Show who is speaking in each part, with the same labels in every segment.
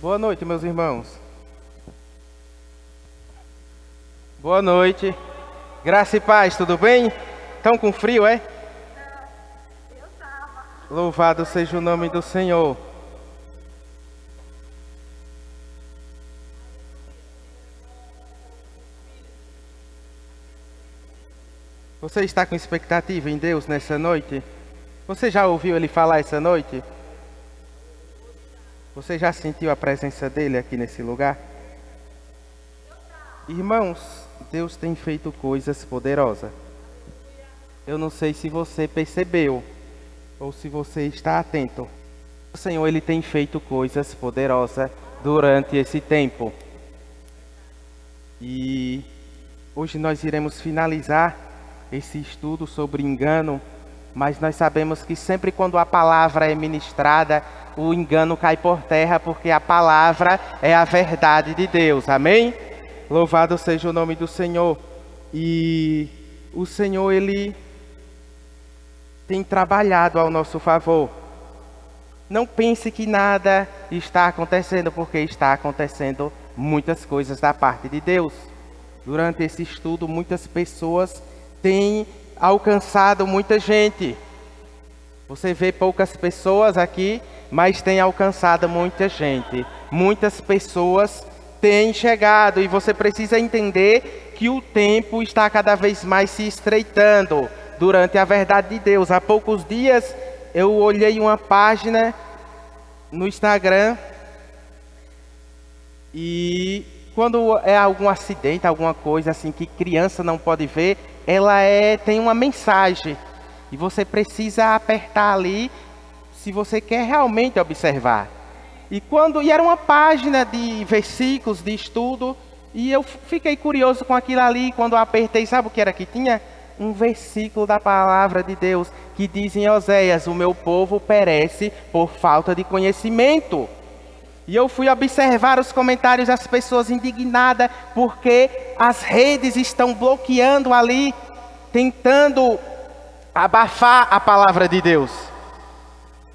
Speaker 1: Boa noite, meus irmãos. Boa noite. Graça e paz, tudo bem? Estão com frio, é?
Speaker 2: Não, eu tava.
Speaker 1: Louvado seja o nome do Senhor. Você está com expectativa em Deus nessa noite? Você já ouviu Ele falar essa noite? Você já sentiu a presença dEle aqui nesse lugar? Irmãos, Deus tem feito coisas poderosas. Eu não sei se você percebeu ou se você está atento. O Senhor, Ele tem feito coisas poderosas durante esse tempo. E hoje nós iremos finalizar esse estudo sobre engano, mas nós sabemos que sempre quando a palavra é ministrada, o engano cai por terra, porque a palavra é a verdade de Deus, amém? Louvado seja o nome do Senhor. E o Senhor, Ele tem trabalhado ao nosso favor. Não pense que nada está acontecendo, porque está acontecendo muitas coisas da parte de Deus. Durante esse estudo, muitas pessoas têm alcançado muita gente. Você vê poucas pessoas aqui, mas tem alcançado muita gente. Muitas pessoas têm chegado e você precisa entender que o tempo está cada vez mais se estreitando durante a verdade de Deus. Há poucos dias eu olhei uma página no Instagram e quando é algum acidente, alguma coisa assim que criança não pode ver, ela tem uma mensagem e você precisa apertar ali se você quer realmente observar. E era uma página de versículos de estudo e eu fiquei curioso com aquilo ali. Quando eu apertei, sabe o que era que tinha? Um versículo da palavra de Deus que diz em Oséias: o meu povo perece por falta de conhecimento. E eu fui observar os comentários das pessoas indignadas porque as redes estão bloqueando ali, tentando abafar a palavra de Deus.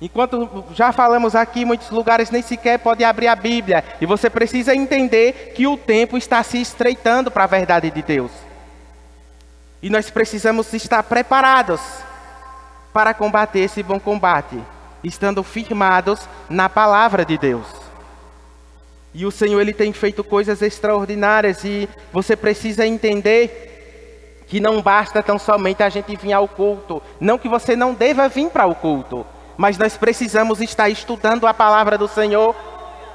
Speaker 1: Enquanto já falamos aqui, muitos lugares nem sequer podem abrir a Bíblia. E você precisa entender que o tempo está se estreitando para a verdade de Deus. E nós precisamos estar preparados para combater esse bom combate, estando firmados na palavra de Deus. E o Senhor, Ele tem feito coisas extraordinárias e você precisa entender que não basta tão somente a gente vir ao culto. Não que você não deva vir para o culto, mas nós precisamos estar estudando a palavra do Senhor.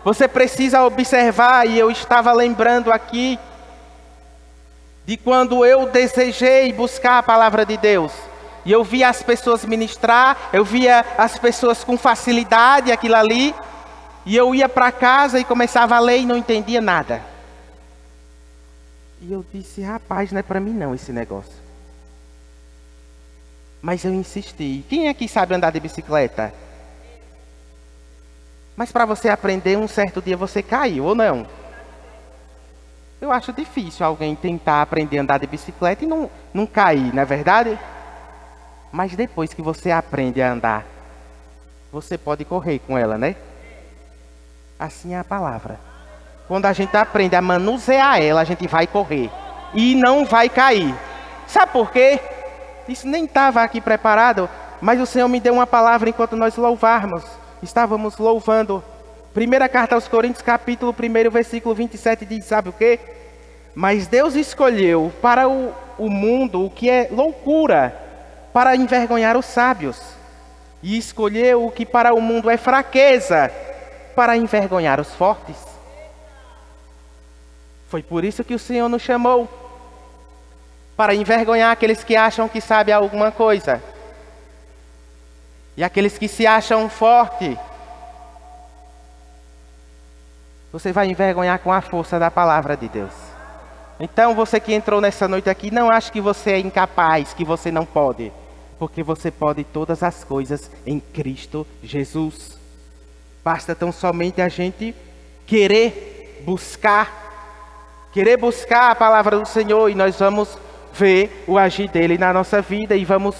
Speaker 1: Você precisa observar, e eu estava lembrando aqui de quando eu desejei buscar a palavra de Deus. E eu via as pessoas ministrar, eu via as pessoas com facilidade aquilo ali. E eu ia para casa e começava a ler e não entendia nada. E eu disse: rapaz, não é para mim não esse negócio. Mas eu insisti. Quem aqui sabe andar de bicicleta? Mas para você aprender, um certo dia você caiu, ou não? Eu acho difícil alguém tentar aprender a andar de bicicleta e não cair, não é verdade? Mas depois que você aprende a andar, você pode correr com ela, né? Assim é a palavra. Quando a gente aprende a manusear ela, a gente vai correr e não vai cair. Sabe por quê? Isso nem estava aqui preparado, mas o Senhor me deu uma palavra enquanto nós louvarmos. Estávamos louvando. Primeira carta aos Coríntios, capítulo 1, versículo 27, diz, sabe o quê? Mas Deus escolheu para o mundo o que é loucura, para envergonhar os sábios. E escolheu o que para o mundo é fraqueza, para envergonhar os fortes. Foi por isso que o Senhor nos chamou, para envergonhar aqueles que acham que sabem alguma coisa. E aqueles que se acham fortes, você vai envergonhar com a força da palavra de Deus. Então você que entrou nessa noite aqui, não ache que você é incapaz, que você não pode. Porque você pode todas as coisas em Cristo Jesus. Basta tão somente a gente querer buscar a palavra do Senhor e nós vamos ver o agir dele na nossa vida e vamos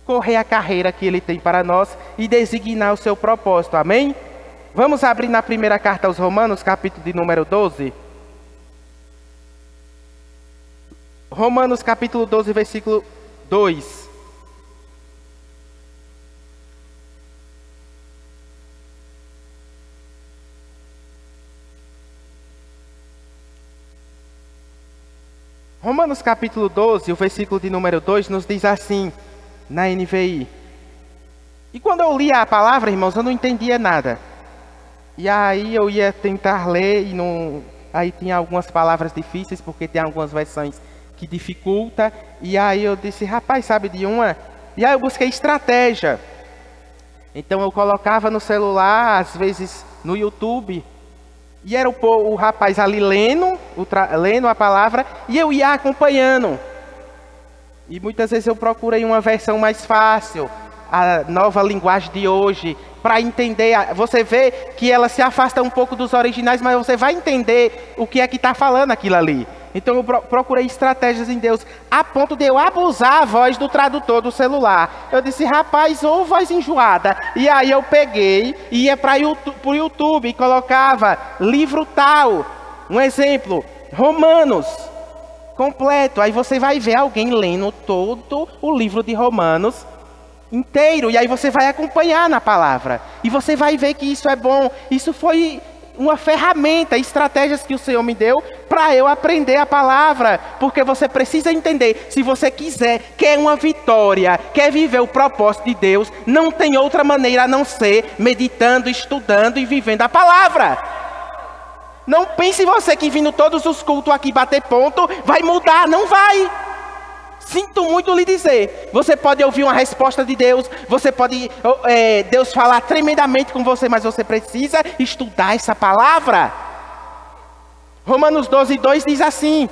Speaker 1: correr a carreira que ele tem para nós e designar o seu propósito, amém? Vamos abrir na primeira carta aos Romanos, capítulo de número 12. Romanos, capítulo 12, versículo 2. Romanos capítulo 12, o versículo de número 2, nos diz assim, na NVI. E quando eu lia a palavra, irmãos, eu não entendia nada. E aí eu ia tentar ler e não... Aí tinha algumas palavras difíceis, porque tem algumas versões que dificulta. E aí eu disse, rapaz, sabe de uma? E aí eu busquei estratégia. Então eu colocava no celular, às vezes no YouTube... E era o rapaz ali lendo a palavra e eu ia acompanhando. E muitas vezes eu procurei uma versão mais fácil, a nova linguagem de hoje, para entender. Você vê que ela se afasta um pouco dos originais, mas você vai entender o que é que está falando aquilo ali. Então eu procurei estratégias em Deus, a ponto de eu abusar a voz do tradutor do celular. Eu disse, rapaz, ou voz enjoada. E aí eu peguei, ia para o YouTube e colocava livro tal. Um exemplo, Romanos, completo. Aí você vai ver alguém lendo todo o livro de Romanos inteiro. E aí você vai acompanhar na palavra. E você vai ver que isso é bom. Isso foi... uma ferramenta, estratégias que o Senhor me deu para eu aprender a palavra, porque você precisa entender, se você quer uma vitória, quer viver o propósito de Deus, não tem outra maneira a não ser meditando, estudando e vivendo a palavra. Não pense você que vindo todos os cultos aqui bater ponto, vai mudar, não vai. Sinto muito lhe dizer, você pode ouvir uma resposta de Deus, você pode, Deus falar tremendamente com você, mas você precisa estudar essa palavra. Romanos 12, 2 diz assim,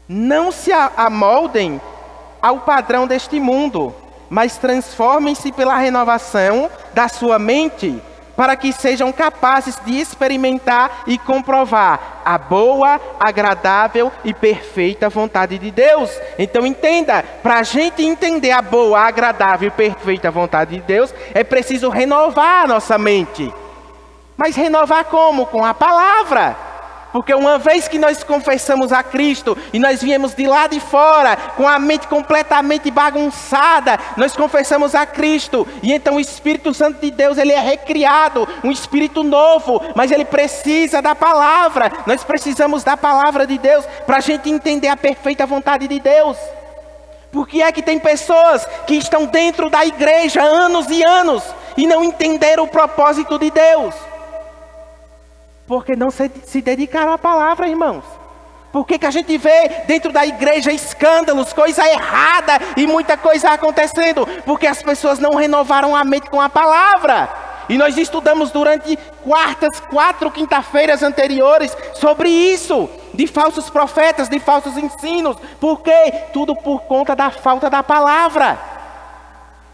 Speaker 1: não se amoldem ao padrão deste mundo, mas transformem-se pela renovação da sua mente, para que sejam capazes de experimentar e comprovar a boa, agradável e perfeita vontade de Deus. Então entenda, para a gente entender a boa, agradável e perfeita vontade de Deus, é preciso renovar a nossa mente. Mas renovar como? Com a palavra. Porque uma vez que nós confessamos a Cristo e nós viemos de lá de fora com a mente completamente bagunçada, nós confessamos a Cristo e então o Espírito Santo de Deus, ele é recriado, um Espírito novo, mas ele precisa da palavra. Nós precisamos da palavra de Deus para a gente entender a perfeita vontade de Deus. Por que é que tem pessoas que estão dentro da igreja há anos e anos e não entenderam o propósito de Deus? Porque não se dedicaram à palavra, irmãos. Por que a gente vê dentro da igreja escândalos, coisa errada e muita coisa acontecendo? Porque as pessoas não renovaram a mente com a palavra. E nós estudamos durante 4 quinta-feiras anteriores sobre isso. De falsos profetas, de falsos ensinos. Por quê? Tudo por conta da falta da palavra.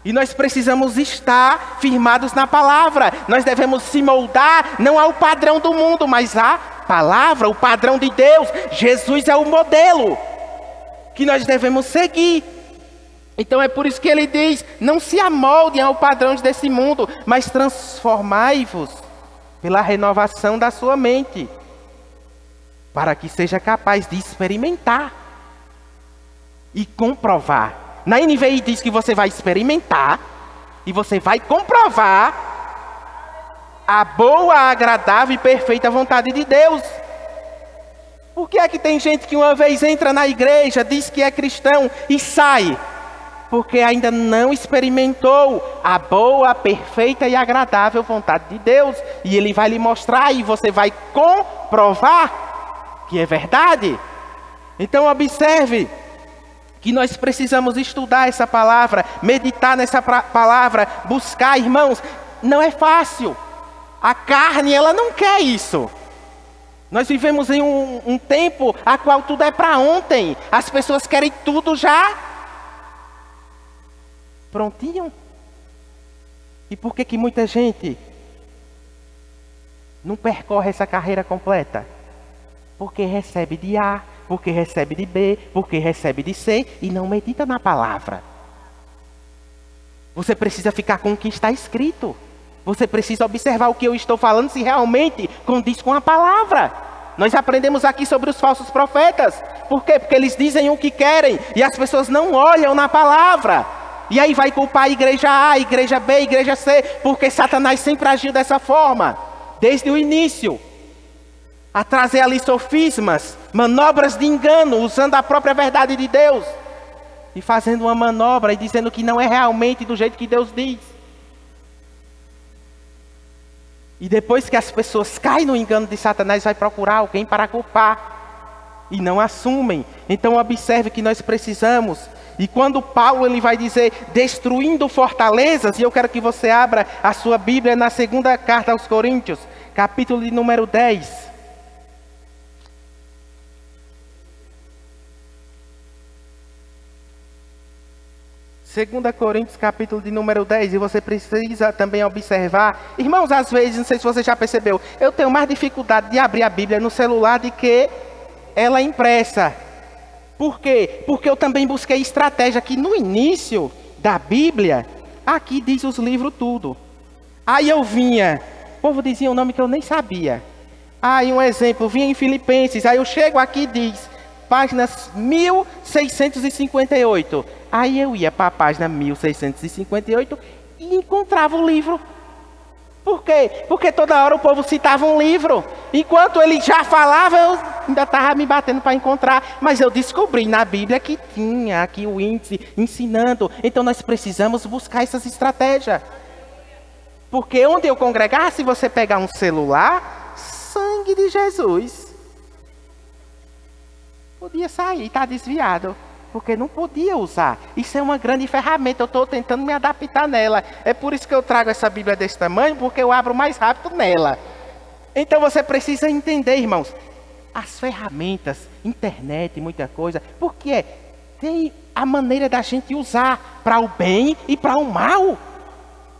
Speaker 1: E nós precisamos estar firmados na palavra. Nós devemos se moldar, não ao padrão do mundo, mas à palavra, o padrão de Deus. Jesus é o modelo que nós devemos seguir. Então é por isso que ele diz, não se amoldem ao padrão desse mundo, mas transformai-vos pela renovação da sua mente, para que seja capaz de experimentar e comprovar. Na NVI diz que você vai experimentar e você vai comprovar a boa, agradável e perfeita vontade de Deus. Por que é que tem gente que uma vez entra na igreja, diz que é cristão e sai? Porque ainda não experimentou a boa, perfeita e agradável vontade de Deus. E ele vai lhe mostrar e você vai comprovar que é verdade. Então observe que nós precisamos estudar essa palavra, meditar nessa palavra, buscar, irmãos, não é fácil. A carne, ela não quer isso. Nós vivemos em um tempo a qual tudo é para ontem. As pessoas querem tudo já prontinho. E por que muita gente não percorre essa carreira completa? Porque recebe de A, porque recebe de B, porque recebe de C e não medita na palavra. Você precisa ficar com o que está escrito. Você precisa observar o que eu estou falando, se realmente condiz com a palavra. Nós aprendemos aqui sobre os falsos profetas. Por quê? Porque eles dizem o que querem e as pessoas não olham na palavra. E aí vai culpar a igreja A, a igreja B, a igreja C, porque Satanás sempre agiu dessa forma, desde o início. A trazer ali sofismas, manobras de engano, usando a própria verdade de Deus. E fazendo uma manobra e dizendo que não é realmente do jeito que Deus diz. E depois que as pessoas caem no engano de Satanás, vai procurar alguém para culpar. E não assumem. Então observe que nós precisamos. E quando Paulo ele vai dizer destruindo fortalezas, e eu quero que você abra a sua Bíblia na segunda carta aos Coríntios, capítulo de número 10. Segunda Coríntios, capítulo de número 10, e você precisa também observar. Irmãos, às vezes, não sei se você já percebeu, eu tenho mais dificuldade de abrir a Bíblia no celular do que ela impressa. Por quê? Porque eu também busquei estratégia que no início da Bíblia, aqui diz os livros tudo. Aí eu vinha, o povo dizia um nome que eu nem sabia. Aí um exemplo, vinha em Filipenses, aí eu chego aqui e diz, páginas 1658. Aí eu ia para a página 1658 e encontrava o livro. Por quê? Porque toda hora o povo citava um livro. Enquanto ele já falava, eu ainda estava me batendo para encontrar. Mas eu descobri na Bíblia que tinha aqui o índice ensinando. Então nós precisamos buscar essas estratégias. Porque onde eu congregar, se você pegar um celular, sangue de Jesus. Podia sair, está desviado. Porque não podia usar. Isso é uma grande ferramenta, eu estou tentando me adaptar nela. É por isso que eu trago essa Bíblia desse tamanho, porque eu abro mais rápido nela. Então você precisa entender, irmãos, as ferramentas, internet, muita coisa, porque tem a maneira da gente usar para o bem e para o mal.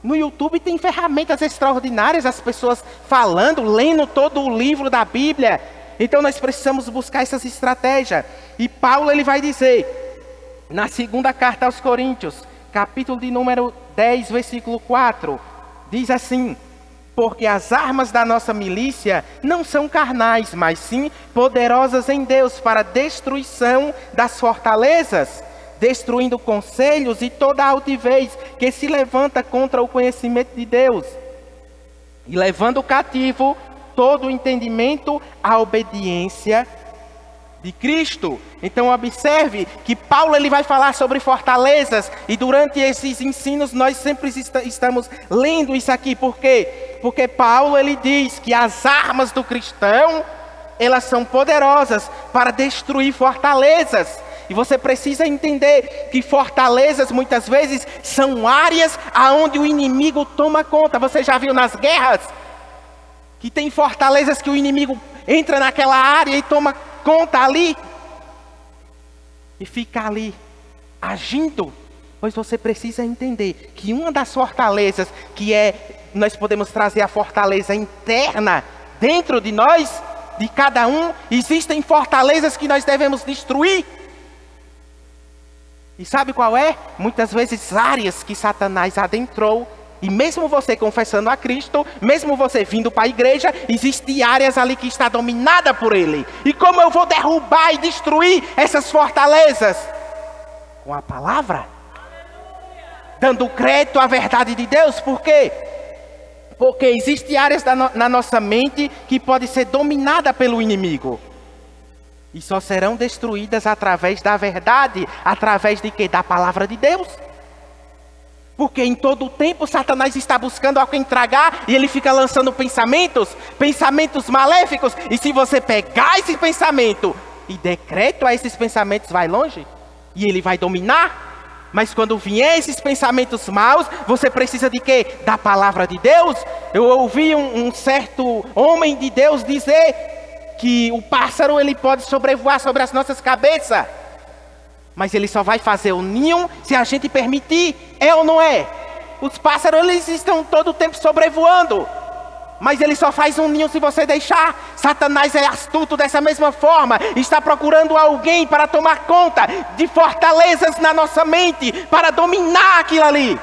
Speaker 1: No YouTube tem ferramentas extraordinárias, as pessoas falando, lendo todo o livro da Bíblia. Então nós precisamos buscar essas estratégias. E Paulo ele vai dizer, na segunda carta aos Coríntios, capítulo de número 10, versículo 4, diz assim: porque as armas da nossa milícia não são carnais, mas sim poderosas em Deus para a destruição das fortalezas, destruindo conselhos e toda a altivez que se levanta contra o conhecimento de Deus, e levando cativo todo o entendimento à obediência de Cristo. Então observe que Paulo ele vai falar sobre fortalezas, e durante esses ensinos nós sempre estamos lendo isso aqui. Por quê? Porque Paulo ele diz que as armas do cristão, elas são poderosas para destruir fortalezas. E você precisa entender que fortalezas muitas vezes são áreas aonde o inimigo toma conta. Você já viu nas guerras que tem fortalezas que o inimigo entra naquela área e toma conta ali e fica ali agindo? Pois você precisa entender que uma das fortalezas nós podemos trazer a fortaleza interna dentro de nós, de cada um. Existem fortalezas que nós devemos destruir. E sabe qual é? Muitas vezes áreas que Satanás adentrou. E mesmo você confessando a Cristo, mesmo você vindo para a igreja, existem áreas ali que está dominada por ele. E como eu vou derrubar e destruir essas fortalezas? Com a palavra. Dando crédito à verdade de Deus. Por quê? Porque existem áreas na nossa mente que podem ser dominadas pelo inimigo. E só serão destruídas através da verdade. Através de quê? Da palavra de Deus. Porque em todo o tempo Satanás está buscando a quem tragar, e ele fica lançando pensamentos maléficos. E se você pegar esse pensamento e decreto a esses pensamentos, vai longe. E ele vai dominar. Mas quando vier esses pensamentos maus, você precisa de quê? Da palavra de Deus. Eu ouvi um certo homem de Deus dizer que o pássaro ele pode sobrevoar sobre as nossas cabeças, mas ele só vai fazer o ninho se a gente permitir. É ou não é? Os pássaros eles estão todo o tempo sobrevoando, mas ele só faz um ninho se você deixar. Satanás é astuto dessa mesma forma. Está procurando alguém para tomar conta de fortalezas na nossa mente, para dominar aquilo ali.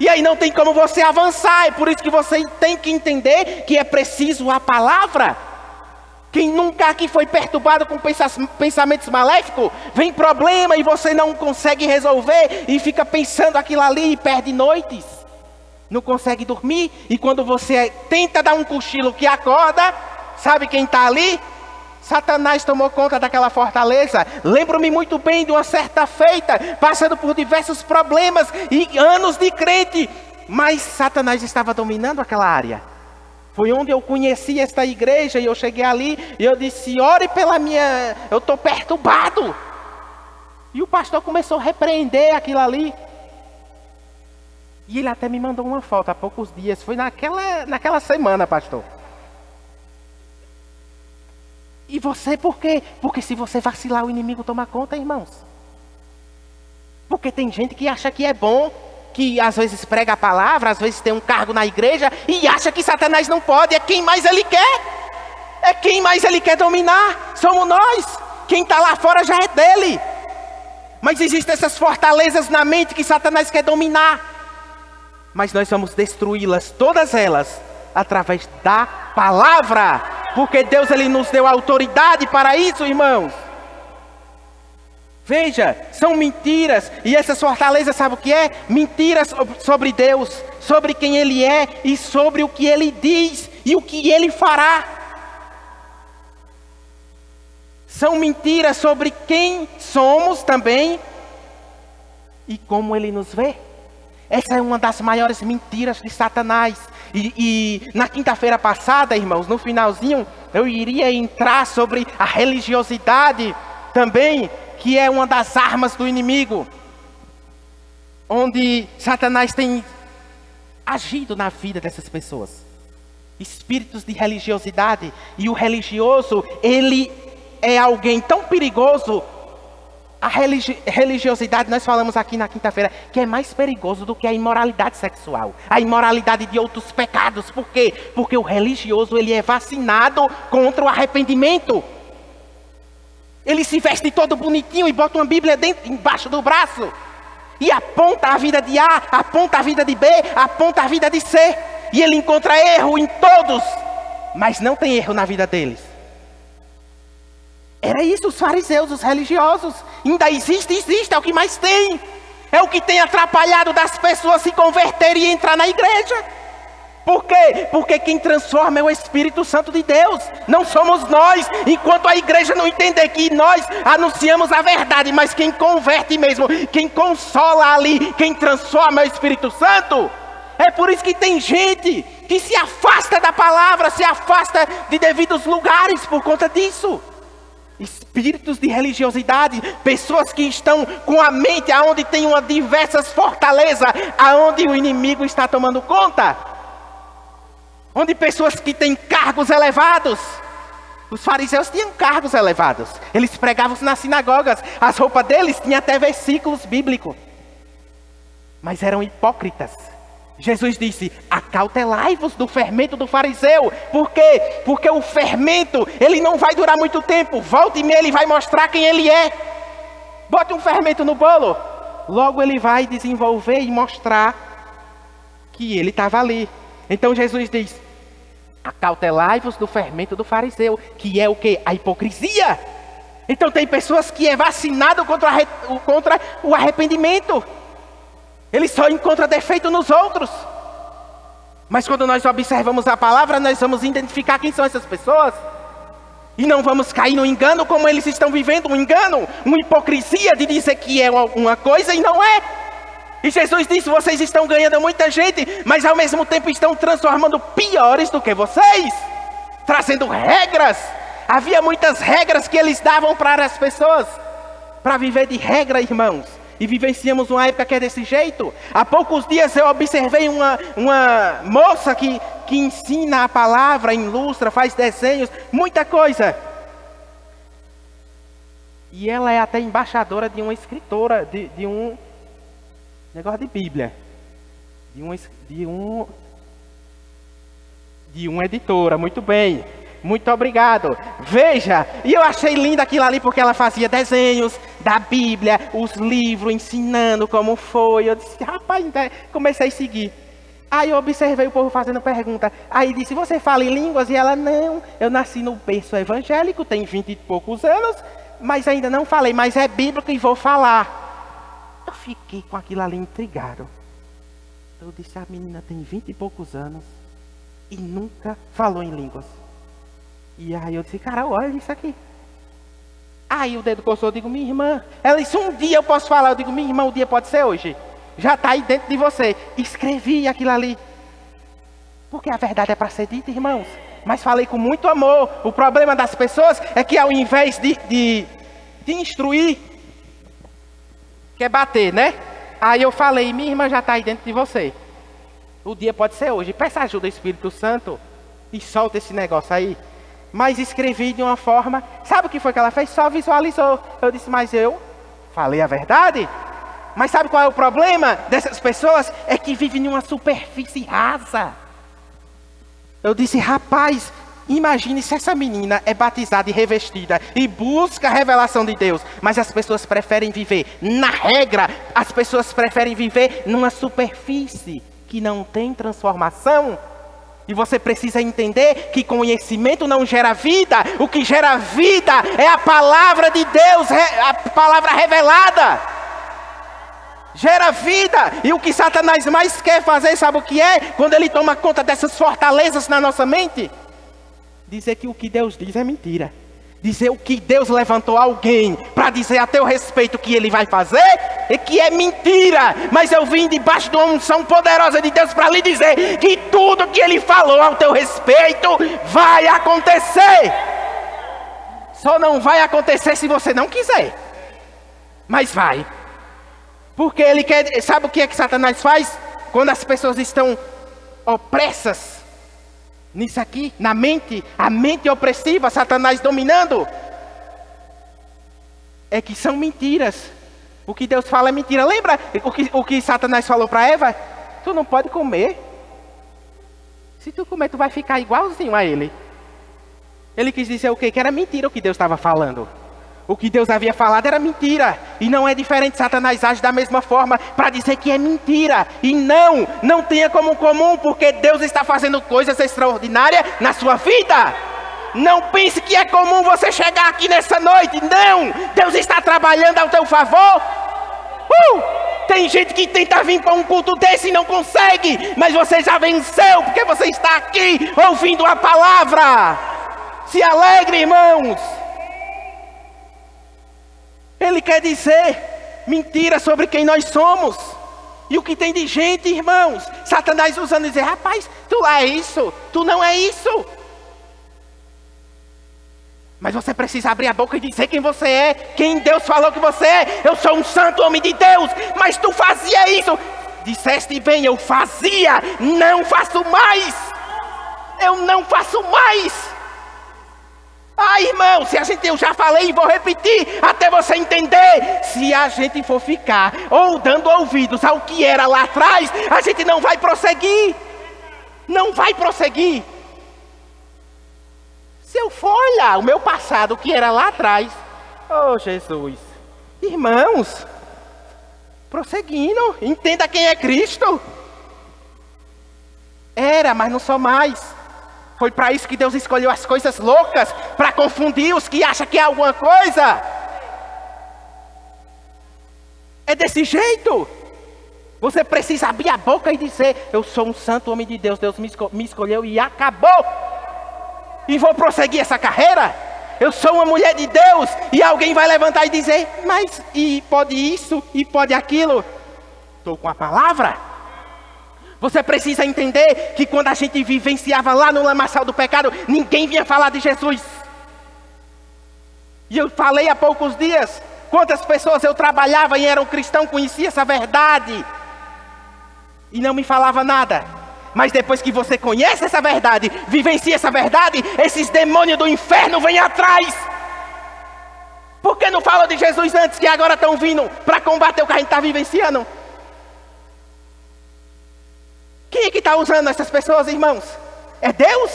Speaker 1: E aí não tem como você avançar. É por isso que você tem que entender que é preciso a palavra. Quem nunca aqui foi perturbado com pensamentos maléficos, vem problema e você não consegue resolver e fica pensando aquilo ali e perde noites. Não consegue dormir e quando você tenta dar um cochilo que acorda, sabe quem está ali? Satanás tomou conta daquela fortaleza. Lembro-me muito bem de uma certa feita, passando por diversos problemas e anos de crente, mas Satanás estava dominando aquela área. Foi onde eu conheci esta igreja e eu cheguei ali e eu disse, ore pela minha... eu estou perturbado. E o pastor começou a repreender aquilo ali. E ele até me mandou uma foto há poucos dias, foi naquela semana, pastor. E você por quê? Porque se você vacilar, o inimigo toma conta, irmãos. Porque tem gente que acha que é bom, que às vezes prega a palavra, às vezes tem um cargo na igreja e acha que Satanás não pode, é quem mais ele quer. É quem mais ele quer dominar, somos nós. Quem está lá fora já é dele. Mas existem essas fortalezas na mente que Satanás quer dominar. Mas nós vamos destruí-las, todas elas, através da palavra. Porque Deus ele nos deu autoridade para isso, irmãos. Veja, são mentiras. E essas fortalezas, sabe o que é? Mentiras sobre Deus, sobre quem Ele é e sobre o que Ele diz e o que Ele fará. São mentiras sobre quem somos também e como Ele nos vê. Essa é uma das maiores mentiras de Satanás. E na quinta-feira passada, irmãos, no finalzinho, eu iria entrar sobre a religiosidade também, que é uma das armas do inimigo. Onde Satanás tem agido na vida dessas pessoas. Espíritos de religiosidade. E o religioso, ele é alguém tão perigoso. A religiosidade, nós falamos aqui na quinta-feira, que é mais perigoso do que a imoralidade sexual. A imoralidade de outros pecados. Por quê? Porque o religioso, ele é vacinado contra o arrependimento. Ele se veste todo bonitinho e bota uma Bíblia embaixo do braço. E aponta a vida de A, aponta a vida de B, aponta a vida de C. E ele encontra erro em todos, mas não tem erro na vida deles. Era isso, os fariseus, os religiosos. Ainda existe, é o que mais tem. É o que tem atrapalhado das pessoas se converterem e entrar na igreja. Por quê? Porque quem transforma é o Espírito Santo de Deus. Não somos nós. Enquanto a igreja não entender que nós anunciamos a verdade, mas quem converte mesmo, quem consola ali, quem transforma é o Espírito Santo. É por isso que tem gente que se afasta da palavra, se afasta de devidos lugares por conta disso. Espíritos de religiosidade, pessoas que estão com a mente aonde tem uma diversas fortalezas, aonde o inimigo está tomando conta. Onde pessoas que têm cargos elevados. Os fariseus tinham cargos elevados. Eles pregavam nas sinagogas. As roupas deles tinham até versículos bíblicos. Mas eram hipócritas. Jesus disse, acautelai-vos do fermento do fariseu. Por quê? Porque o fermento, ele não vai durar muito tempo. Volta e meia ele vai mostrar quem ele é. Bote um fermento no bolo. Logo ele vai desenvolver e mostrar que ele estava ali. Então Jesus diz, acautelai-vos do fermento do fariseu. Que é o quê? A hipocrisia. Então tem pessoas que é vacinado contra o arrependimento. Ele só encontra defeito nos outros. Mas quando nós observamos a palavra, nós vamos identificar quem são essas pessoas. E não vamos cair no engano como eles estão vivendo. Um engano, uma hipocrisia de dizer que é uma coisa e não é. E Jesus disse, vocês estão ganhando muita gente, mas ao mesmo tempo estão transformando piores do que vocês. Trazendo regras. Havia muitas regras que eles davam para as pessoas. Para viver de regra, irmãos. E vivenciamos uma época que é desse jeito. Há poucos dias eu observei uma moça que ensina a palavra, ilustra, faz desenhos, muita coisa. E ela é até embaixadora de uma escritora, de um negócio de Bíblia. De uma editora, muito bem. Muito obrigado. Veja, e eu achei lindo aquilo ali porque ela fazia desenhos, da Bíblia, os livros, ensinando como foi. Eu disse, rapaz, comecei a seguir. Aí eu observei o povo fazendo pergunta. Aí disse, você fala em línguas? E ela, não, eu nasci no berço evangélico, tenho 20 e poucos anos, mas ainda não falei, mas é bíblico e vou falar. Eu fiquei com aquilo ali intrigado. Eu disse, a menina tem 20 e poucos anos e nunca falou em línguas. E aí eu disse, cara, olha isso aqui. Aí o dedo coçou, eu digo, minha irmã. Ela disse, um dia eu posso falar. Eu digo, minha irmã, o dia pode ser hoje. Já está aí dentro de você. Escrevi aquilo ali. Porque a verdade é para ser dita, irmãos. Mas falei com muito amor. O problema das pessoas é que ao invés de instruir, quer bater, né? Aí eu falei, minha irmã já está aí dentro de você. O dia pode ser hoje. Peça ajuda ao Espírito Santo e solta esse negócio aí. Mas escrevi de uma forma. Sabe o que foi que ela fez? Só visualizou. Eu disse, mas eu falei a verdade. Mas sabe qual é o problema dessas pessoas? É que vivem em uma superfície rasa. Eu disse, rapaz, imagine se essa menina é batizada e revestida e busca a revelação de Deus. Mas as pessoas preferem viver na regra. As pessoas preferem viver numa superfície que não tem transformação. E você precisa entender que conhecimento não gera vida. O que gera vida é a palavra de Deus, a palavra revelada. Gera vida. E o que Satanás mais quer fazer, sabe o que é? Quando ele toma conta dessas fortalezas na nossa mente, dizer que o que Deus diz é mentira. Dizer o que Deus levantou alguém para dizer a teu respeito que ele vai fazer, é que é mentira. Mas eu vim debaixo de uma unção poderosa de Deus para lhe dizer que tudo que ele falou ao teu respeito vai acontecer. Só não vai acontecer se você não quiser. Mas vai. Porque ele quer, sabe o que é que Satanás faz? Quando as pessoas estão opressas nisso aqui, na mente, a mente opressiva, Satanás dominando, é que são mentiras. O que Deus fala é mentira. Lembra o que Satanás falou para Eva? Tu não pode comer. Se tu comer, tu vai ficar igualzinho a ele. Ele quis dizer o quê? Que era mentira o que Deus estava falando. O que Deus havia falado era mentira. E não é diferente, Satanás age da mesma forma para dizer que é mentira. E não tenha como comum, porque Deus está fazendo coisas extraordinárias na sua vida. Não pense que é comum você chegar aqui nessa noite. Não, Deus está trabalhando ao teu favor. Tem gente que tenta vir para um culto desse e não consegue. Mas você já venceu, porque você está aqui ouvindo a palavra. Se alegre, irmãos. Ele quer dizer mentira sobre quem nós somos. E o que tem de gente, irmãos, Satanás usando e dizer, rapaz, tu lá é isso, tu não é isso. Mas você precisa abrir a boca e dizer quem você é, quem Deus falou que você é. Eu sou um santo homem de Deus, mas tu fazia isso. Disseste bem, eu fazia, não faço mais. Eu não faço mais. Irmão, eu já falei e vou repetir até você entender. Se a gente for ficar ou dando ouvidos ao que era lá atrás, a gente não vai prosseguir. Não vai prosseguir. Se eu for olhar o meu passado, o que era lá atrás, oh Jesus, irmãos, prosseguindo, entenda quem é Cristo. Era, mas não sou mais. Foi para isso que Deus escolheu as coisas loucas, para confundir os que acham que é alguma coisa. É desse jeito. Você precisa abrir a boca e dizer, eu sou um santo homem de Deus, Deus me escolheu e acabou. E vou prosseguir essa carreira. Eu sou uma mulher de Deus. E alguém vai levantar e dizer, mas e pode isso, e pode aquilo. Estou com a palavra. Você precisa entender que quando a gente vivenciava lá no lamaçal do pecado, ninguém vinha falar de Jesus. E eu falei há poucos dias, quantas pessoas eu trabalhava e eram cristãos, conhecia essa verdade. E não me falava nada. Mas depois que você conhece essa verdade, vivencia essa verdade, esses demônios do inferno vêm atrás. Por que não fala de Jesus antes, que agora estão vindo para combater o que a gente está vivenciando? Quem é que está usando essas pessoas, irmãos? É Deus?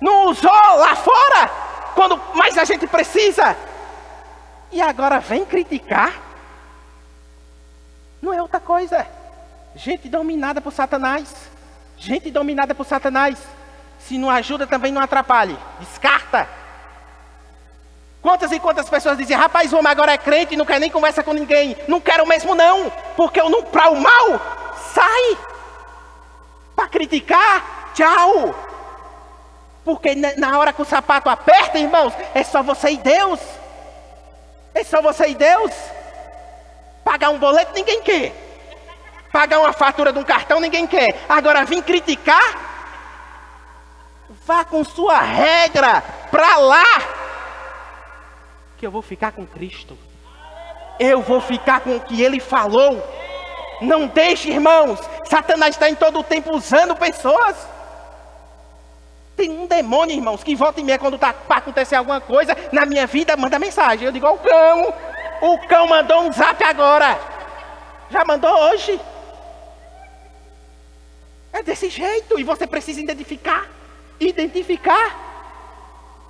Speaker 1: Não usou lá fora? Quando mais a gente precisa? e agora vem criticar? Não é outra coisa. Gente dominada por Satanás. Gente dominada por Satanás. Se não ajuda, também não atrapalhe. Descarta. Quantas e quantas pessoas dizem: rapaz, o homem agora é crente e não quer nem conversa com ninguém. Não quero mesmo não, porque eu não para o mal. Sai. Para criticar, tchau. Porque na hora que o sapato aperta, irmãos, é só você e Deus. É só você e Deus. Pagar um boleto ninguém quer. Pagar uma fatura de um cartão ninguém quer. Agora vir criticar, vá com sua regra para lá. Que eu vou ficar com Cristo. Eu vou ficar com o que Ele falou. Não deixe, irmãos. Satanás está em todo o tempo usando pessoas. Tem um demônio, irmãos, que volta e meia quando está para acontecer alguma coisa na minha vida, manda mensagem. Eu digo: ó, o cão. O cão mandou um zap agora. Já mandou hoje. É desse jeito. E você precisa identificar.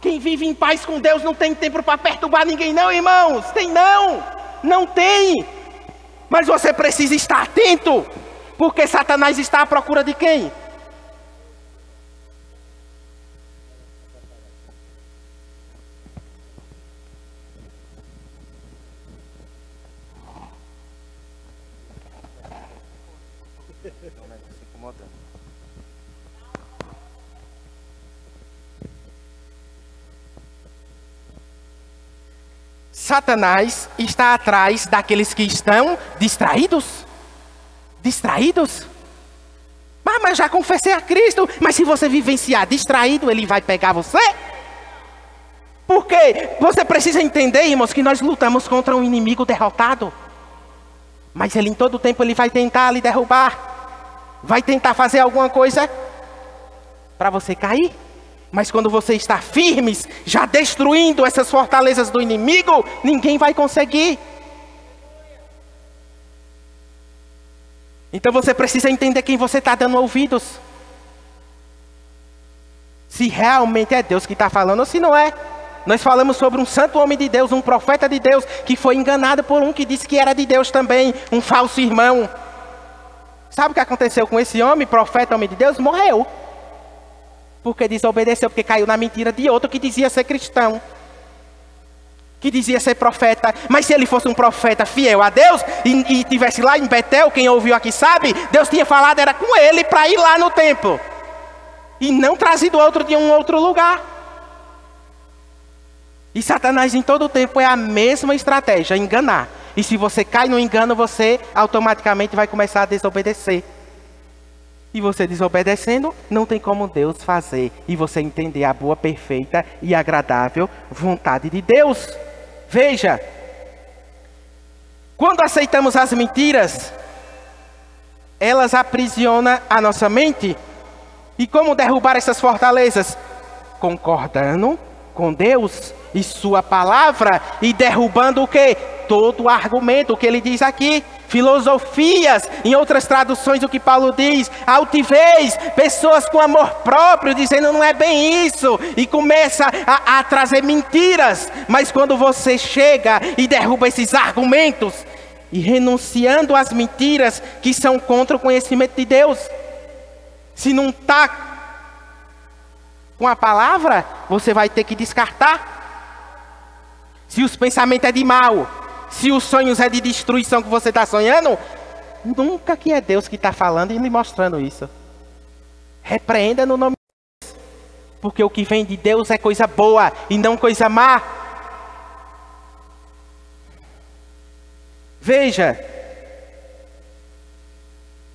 Speaker 1: Quem vive em paz com Deus não tem tempo para perturbar ninguém não, irmãos. Tem não. Não tem. Mas você precisa estar atento. Porque Satanás está à procura de quem? Satanás está atrás daqueles que estão distraídos. Distraídos? Mas já confessei a Cristo. Mas se você vivenciar distraído, ele vai pegar você. Porque você precisa entender, irmãos, que nós lutamos contra um inimigo derrotado. Mas ele em todo tempo ele vai tentar lhe derrubar. Vai tentar fazer alguma coisa para você cair. Mas quando você está firmes, já destruindo essas fortalezas do inimigo, ninguém vai conseguir. Então você precisa entender quem você está dando ouvidos. Se realmente é Deus que está falando ou se não é. Nós falamos sobre um santo homem de Deus, um profeta de Deus, que foi enganado por um que disse que era de Deus também, um falso irmão. Sabe o que aconteceu com esse homem, profeta, homem de Deus? Morreu. Porque desobedeceu, porque caiu na mentira de outro que dizia ser cristão. Que dizia ser profeta. Mas se ele fosse um profeta fiel a Deus, e estivesse lá em Betel, quem ouviu aqui sabe, Deus tinha falado, era com ele para ir lá no templo. E não trazido outro de um outro lugar. E Satanás em todo o tempo é a mesma estratégia, enganar. E se você cai no engano, você automaticamente vai começar a desobedecer. E você desobedecendo, não tem como Deus fazer. E você entender a boa, perfeita e agradável vontade de Deus. Veja. Quando aceitamos as mentiras, elas aprisionam a nossa mente. E como derrubar essas fortalezas? Concordando com Deus e sua palavra. E derrubando o quê? Todo o argumento, o que ele diz aqui. Filosofias, em outras traduções o que Paulo diz, altivez, pessoas com amor próprio, dizendo não é bem isso, e começa a trazer mentiras. Mas quando você chega e derruba esses argumentos, e renunciando às mentiras que são contra o conhecimento de Deus, se não está com a palavra, você vai ter que descartar. Se os pensamentos é de mal, se os sonhos é de destruição que você está sonhando, nunca que é Deus que está falando e lhe mostrando isso. Repreenda no nome de Deus. Porque o que vem de Deus é coisa boa e não coisa má. Veja.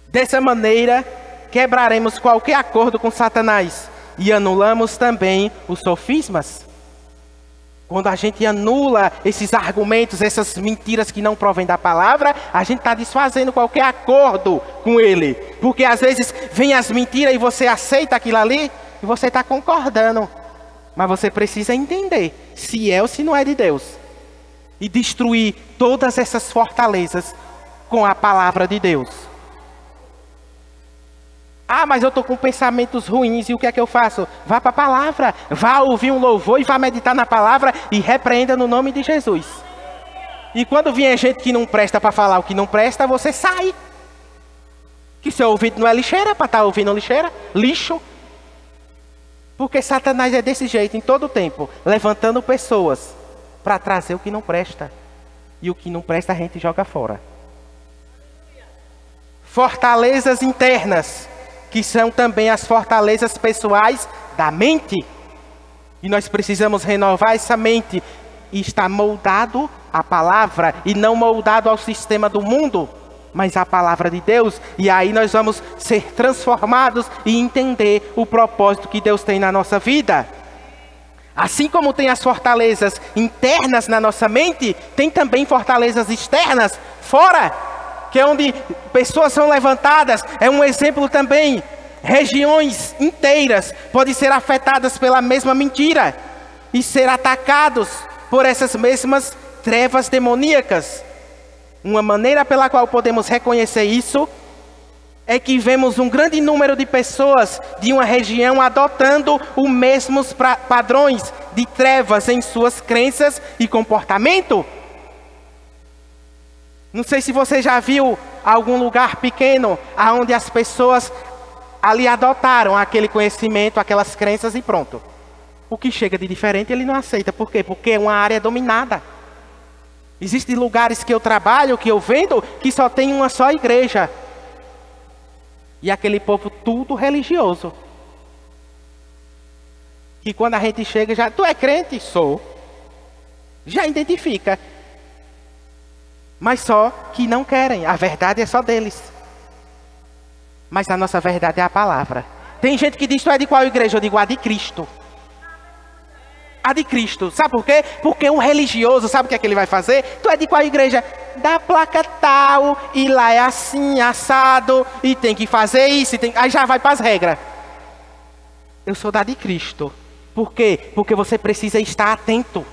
Speaker 1: Dessa maneira, quebraremos qualquer acordo com Satanás. E anulamos também os sofismas. Quando a gente anula esses argumentos, essas mentiras que não provêm da palavra, a gente está desfazendo qualquer acordo com ele. Porque às vezes vem as mentiras e você aceita aquilo ali e você está concordando. Mas você precisa entender se é ou se não é de Deus. E destruir todas essas fortalezas com a palavra de Deus. Ah, mas eu estou com pensamentos ruins e o que é que eu faço? Vá para a palavra, vá ouvir um louvor e vá meditar na palavra e repreenda no nome de Jesus. E quando vier gente que não presta para falar o que não presta, você sai. Que seu ouvido não é lixeira para estar ouvindo lixeira, lixo. Porque Satanás é desse jeito em todo o tempo, levantando pessoas para trazer o que não presta. E o que não presta a gente joga fora. Fortalezas internas, que são também as fortalezas pessoais da mente. E nós precisamos renovar essa mente e estar moldado à palavra e não moldado ao sistema do mundo, mas à palavra de Deus. E aí nós vamos ser transformados e entender o propósito que Deus tem na nossa vida. Assim como tem as fortalezas internas na nossa mente, tem também fortalezas externas, fora, que é onde pessoas são levantadas. É um exemplo também. Regiões inteiras podem ser afetadas pela mesma mentira e ser atacados por essas mesmas trevas demoníacas. Uma maneira pela qual podemos reconhecer isso é que vemos um grande número de pessoas de uma região adotando os mesmos padrões de trevas em suas crenças e comportamento. Não sei se você já viu algum lugar pequeno onde as pessoas ali adotaram aquele conhecimento, aquelas crenças e pronto. O que chega de diferente ele não aceita. Por quê? Porque é uma área dominada. Existem lugares que eu trabalho, que eu vendo, que só tem uma só igreja. E aquele povo tudo religioso. Que quando a gente chega já, tu é crente? Sou. Já identifica. Mas só que não querem, a verdade é só deles. Mas a nossa verdade é a palavra. Tem gente que diz, tu é de qual igreja? Eu digo, a de Cristo. A de Cristo, sabe por quê? Porque um religioso, sabe o que é que ele vai fazer? Tu é de qual igreja? Da placa tal, e lá é assim, assado, e tem que fazer isso, aí já vai para as regras. Eu sou da de Cristo. Por quê? Porque você precisa estar atento.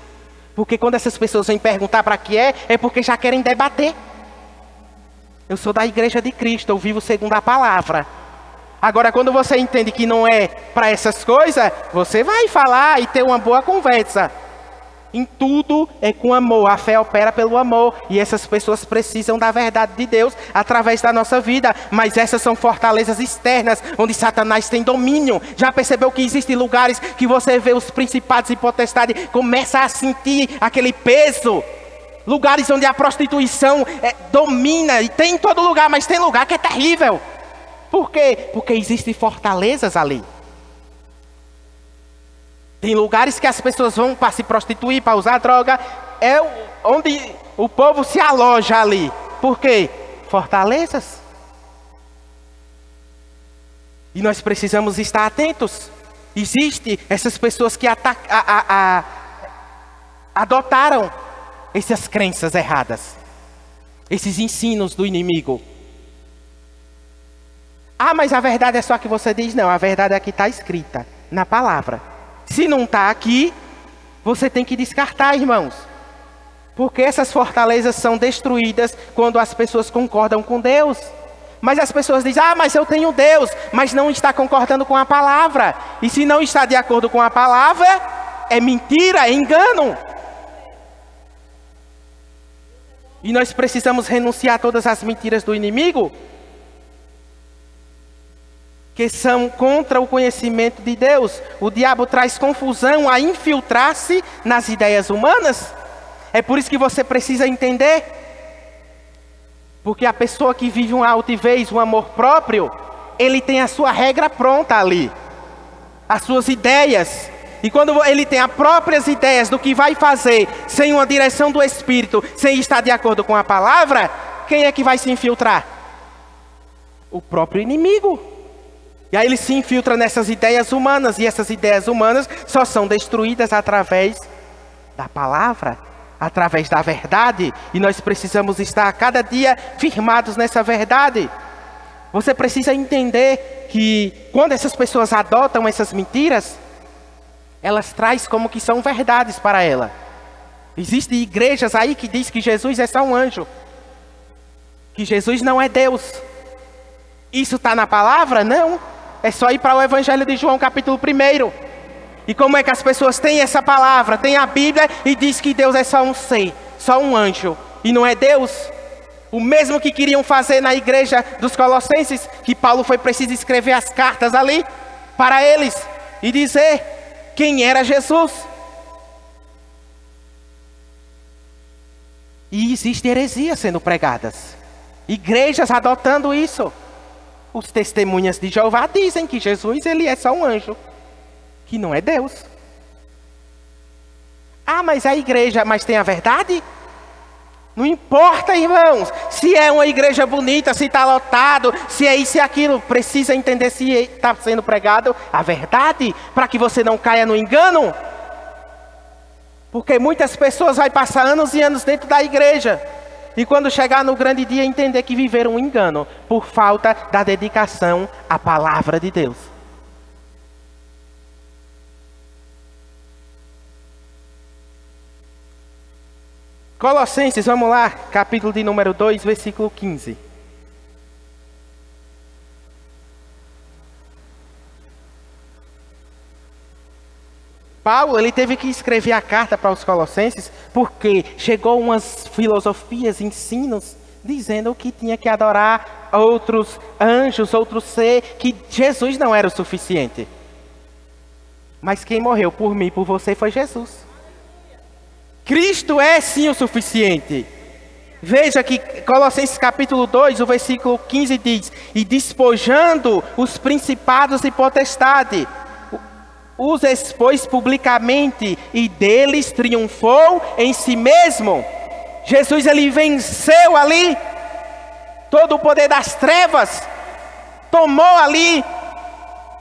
Speaker 1: Porque quando essas pessoas vêm perguntar para que é porque já querem debater. Eu sou da igreja de Cristo, eu vivo segundo a palavra. Agora, quando você entende que não é para essas coisas, você vai falar e ter uma boa conversa. Em tudo é com amor, a fé opera pelo amor. E essas pessoas precisam da verdade de Deus através da nossa vida. Mas essas são fortalezas externas, onde Satanás tem domínio. Já percebeu que existem lugares que você vê os principados e potestades, começa a sentir aquele peso? Lugares onde a prostituição domina, e tem em todo lugar, mas tem lugar que é terrível. Por quê? Porque existem fortalezas ali. Tem lugares que as pessoas vão para se prostituir, para usar droga. É onde o povo se aloja ali. Por quê? Fortalezas. E nós precisamos estar atentos. Existem essas pessoas que adotaram essas crenças erradas. Esses ensinos do inimigo. Ah, mas a verdade é só que você diz. Não, a verdade é que está escrita na palavra. Se não está aqui, você tem que descartar, irmãos. Porque essas fortalezas são destruídas quando as pessoas concordam com Deus. Mas as pessoas dizem, ah, mas eu tenho Deus, mas não está concordando com a palavra. E se não está de acordo com a palavra, é mentira, é engano. E nós precisamos renunciar a todas as mentiras do inimigo, que são contra o conhecimento de Deus. O diabo traz confusão a infiltrar-se nas ideias humanas. É por isso que você precisa entender. Porque a pessoa que vive uma altivez, um amor próprio, ele tem a sua regra pronta ali. As suas ideias. E quando ele tem as próprias ideias do que vai fazer, sem uma direção do Espírito, sem estar de acordo com a palavra, quem é que vai se infiltrar? O próprio inimigo. E aí ele se infiltra nessas ideias humanas. E essas ideias humanas só são destruídas através da palavra, através da verdade. E nós precisamos estar a cada dia firmados nessa verdade. Você precisa entender que quando essas pessoas adotam essas mentiras, elas trazem como que são verdades para ela. Existem igrejas aí que diz que Jesus é só um anjo, que Jesus não é Deus. Isso está na palavra? Não. É só ir para o Evangelho de João, capítulo 1. E como é que as pessoas têm essa palavra? Tem a Bíblia e diz que Deus é só um ser, só um anjo. e não é Deus. O mesmo que queriam fazer na igreja dos Colossenses, que Paulo foi preciso escrever as cartas ali para eles e dizer quem era Jesus. E existe heresia sendo pregadas, igrejas adotando isso. Os testemunhas de Jeová dizem que Jesus ele é só um anjo, que não é Deus. Ah, mas a igreja, mas tem a verdade? Não importa, irmãos, se é uma igreja bonita, se está lotado, se é isso e aquilo, precisa entender se está sendo pregado a verdade, para que você não caia no engano. Porque muitas pessoas vão passar anos e anos dentro da igreja, e quando chegar no grande dia, entender que viveram um engano, por falta da dedicação à palavra de Deus. Colossenses, vamos lá, capítulo de número 2, versículo 15. Paulo, ele teve que escrever a carta para os Colossenses, porque chegou umas filosofias, ensinos, dizendo que tinha que adorar outros anjos, outros seres, que Jesus não era o suficiente. Mas quem morreu por mim e por você foi Jesus. Cristo é sim o suficiente. Veja que Colossenses capítulo 2, o versículo 15 diz: e despojando os principados e potestade, os expôs publicamente e deles triunfou em si mesmo. Jesus ele venceu ali todo o poder das trevas, tomou ali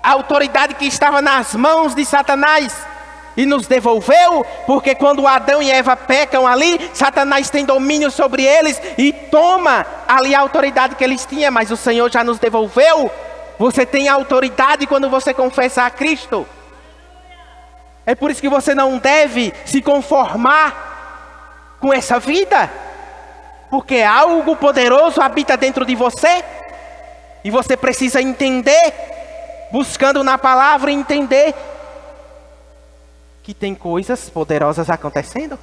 Speaker 1: a autoridade que estava nas mãos de Satanás e nos devolveu, porque quando Adão e Eva pecam ali, Satanás tem domínio sobre eles e toma ali a autoridade que eles tinham, mas o Senhor já nos devolveu. Você tem autoridade quando você confessa a Cristo. É por isso que você não deve se conformar com essa vida, porque algo poderoso habita dentro de você, e você precisa entender, buscando na palavra entender que tem coisas poderosas acontecendo.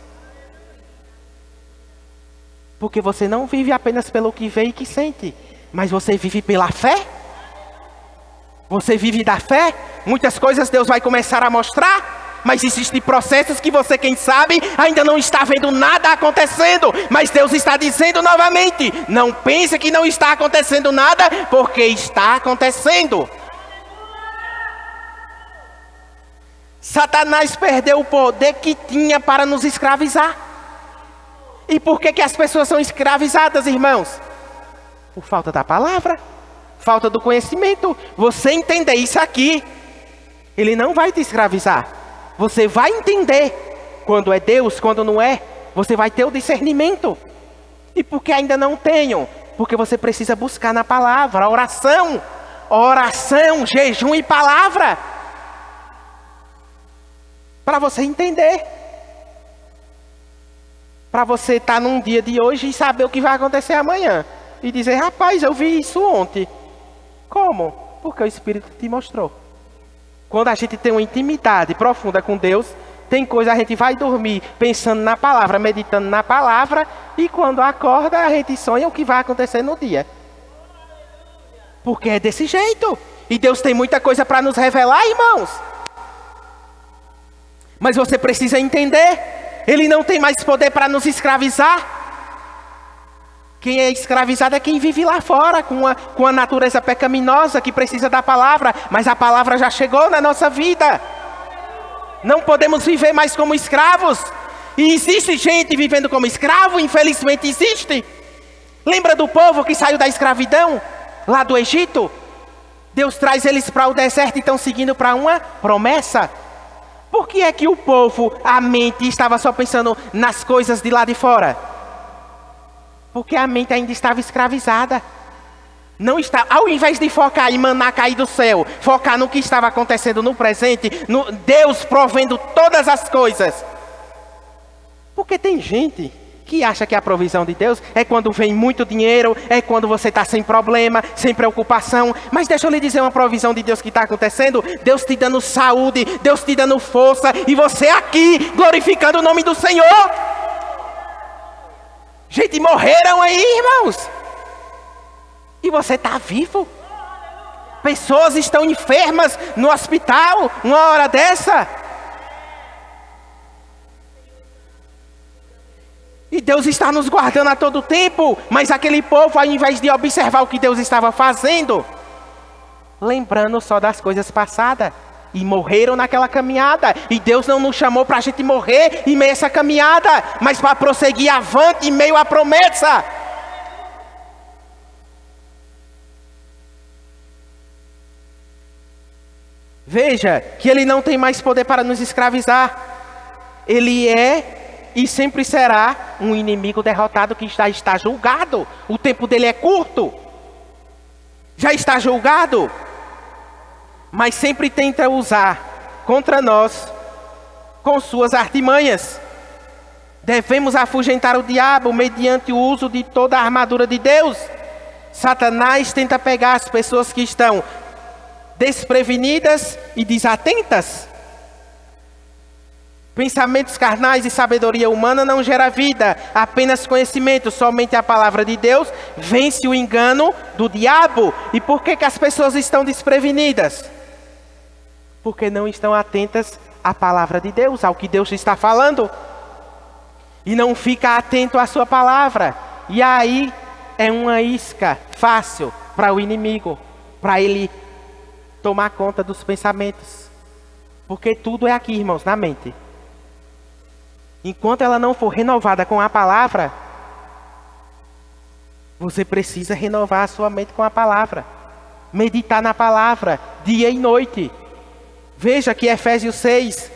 Speaker 1: Porque você não vive apenas pelo que vê e que sente, mas você vive pela fé. Você vive da fé. Muitas coisas Deus vai começar a mostrar, mas existem processos que você, quem sabe, ainda não está vendo nada acontecendo. Mas Deus está dizendo novamente: não pense que não está acontecendo nada, porque está acontecendo. Satanás perdeu o poder que tinha para nos escravizar. E por que as pessoas são escravizadas, irmãos? Por falta da palavra, falta do conhecimento. Você entender isso aqui, ele não vai te escravizar. Você vai entender quando é Deus, quando não é. Você vai ter o discernimento. E por que ainda não tenho? Porque você precisa buscar na palavra, oração, jejum e palavra, para você entender. Para você estar num dia de hoje e saber o que vai acontecer amanhã. E dizer: rapaz, eu vi isso ontem. Como? Porque o Espírito te mostrou. Quando a gente tem uma intimidade profunda com Deus, tem coisa, a gente vai dormir pensando na palavra, meditando na palavra, e quando acorda a gente sonha o que vai acontecer no dia. Porque é desse jeito. E Deus tem muita coisa para nos revelar, irmãos. Mas você precisa entender, ele não tem mais poder para nos escravizar. Quem é escravizado é quem vive lá fora, com a natureza pecaminosa, que precisa da palavra. Mas a palavra já chegou na nossa vida. Não podemos viver mais como escravos. E existe gente vivendo como escravo, infelizmente existe. Lembra do povo que saiu da escravidão, lá do Egito? Deus traz eles para o deserto e estão seguindo para uma promessa. Por que é que o povo, a mente, estava só pensando nas coisas de lá de fora? Porque a mente ainda estava escravizada. Não está, ao invés de focar em maná cair do céu, focar no que estava acontecendo no presente, no Deus provendo todas as coisas. Porque tem gente que acha que a provisão de Deus é quando vem muito dinheiro, é quando você está sem problema, sem preocupação. Mas deixa eu lhe dizer uma provisão de Deus que está acontecendo. Deus te dando saúde, Deus te dando força, e você aqui glorificando o nome do Senhor. Gente, morreram aí, irmãos. E você está vivo. Pessoas estão enfermas no hospital, uma hora dessa. E Deus está nos guardando a todo tempo. Mas aquele povo, ao invés de observar o que Deus estava fazendo, lembrando só das coisas passadas. E morreram naquela caminhada. E Deus não nos chamou para a gente morrer em meio a essa caminhada, mas para prosseguir avante em meio à promessa. Veja que Ele não tem mais poder para nos escravizar. Ele é e sempre será um inimigo derrotado que está julgado. O tempo dele é curto. Já está julgado. Mas sempre tenta usar contra nós com suas artimanhas. Devemos afugentar o diabo mediante o uso de toda a armadura de Deus. Satanás tenta pegar as pessoas que estão desprevenidas e desatentas. Pensamentos carnais e sabedoria humana não gera vida, apenas conhecimento. Somente a palavra de Deus vence o engano do diabo. E por que as pessoas estão desprevenidas? Porque não estão atentas à palavra de Deus, ao que Deus está falando. E não fica atento à sua palavra. E aí é uma isca fácil para o inimigo, para ele tomar conta dos pensamentos. Porque tudo é aqui, irmãos, na mente. Enquanto ela não for renovada com a palavra, você precisa renovar a sua mente com a palavra. Meditar na palavra, dia e noite. Veja que Efésios 6,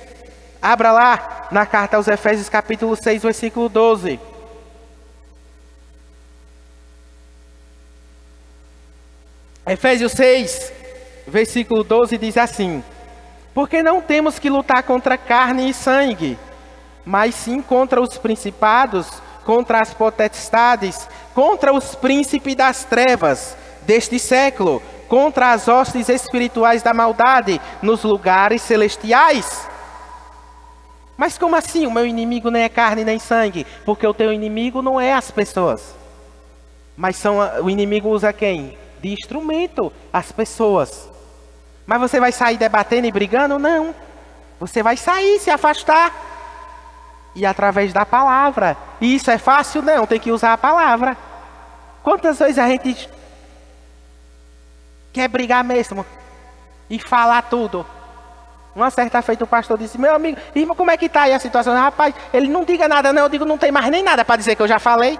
Speaker 1: abra lá na carta aos Efésios capítulo 6, versículo 12. Efésios 6, versículo 12 diz assim: porque não temos que lutar contra carne e sangue, mas sim contra os principados, contra as potestades, contra os príncipes das trevas deste século, contra as hostes espirituais da maldade nos lugares celestiais. Mas como assim? O meu inimigo nem é carne nem sangue? Porque o teu inimigo não é as pessoas. Mas o inimigo usa quem? De instrumento, as pessoas. Mas você vai sair debatendo e brigando? Não. Você vai sair, se afastar. E através da palavra. E isso é fácil? Não, tem que usar a palavra. Quantas vezes a gente quer brigar mesmo e falar tudo? Uma certa feita o pastor disse: meu amigo, irmão, como é que está aí a situação? Rapaz, ele não diga nada não. Eu digo, não tem mais nem nada para dizer que eu já falei.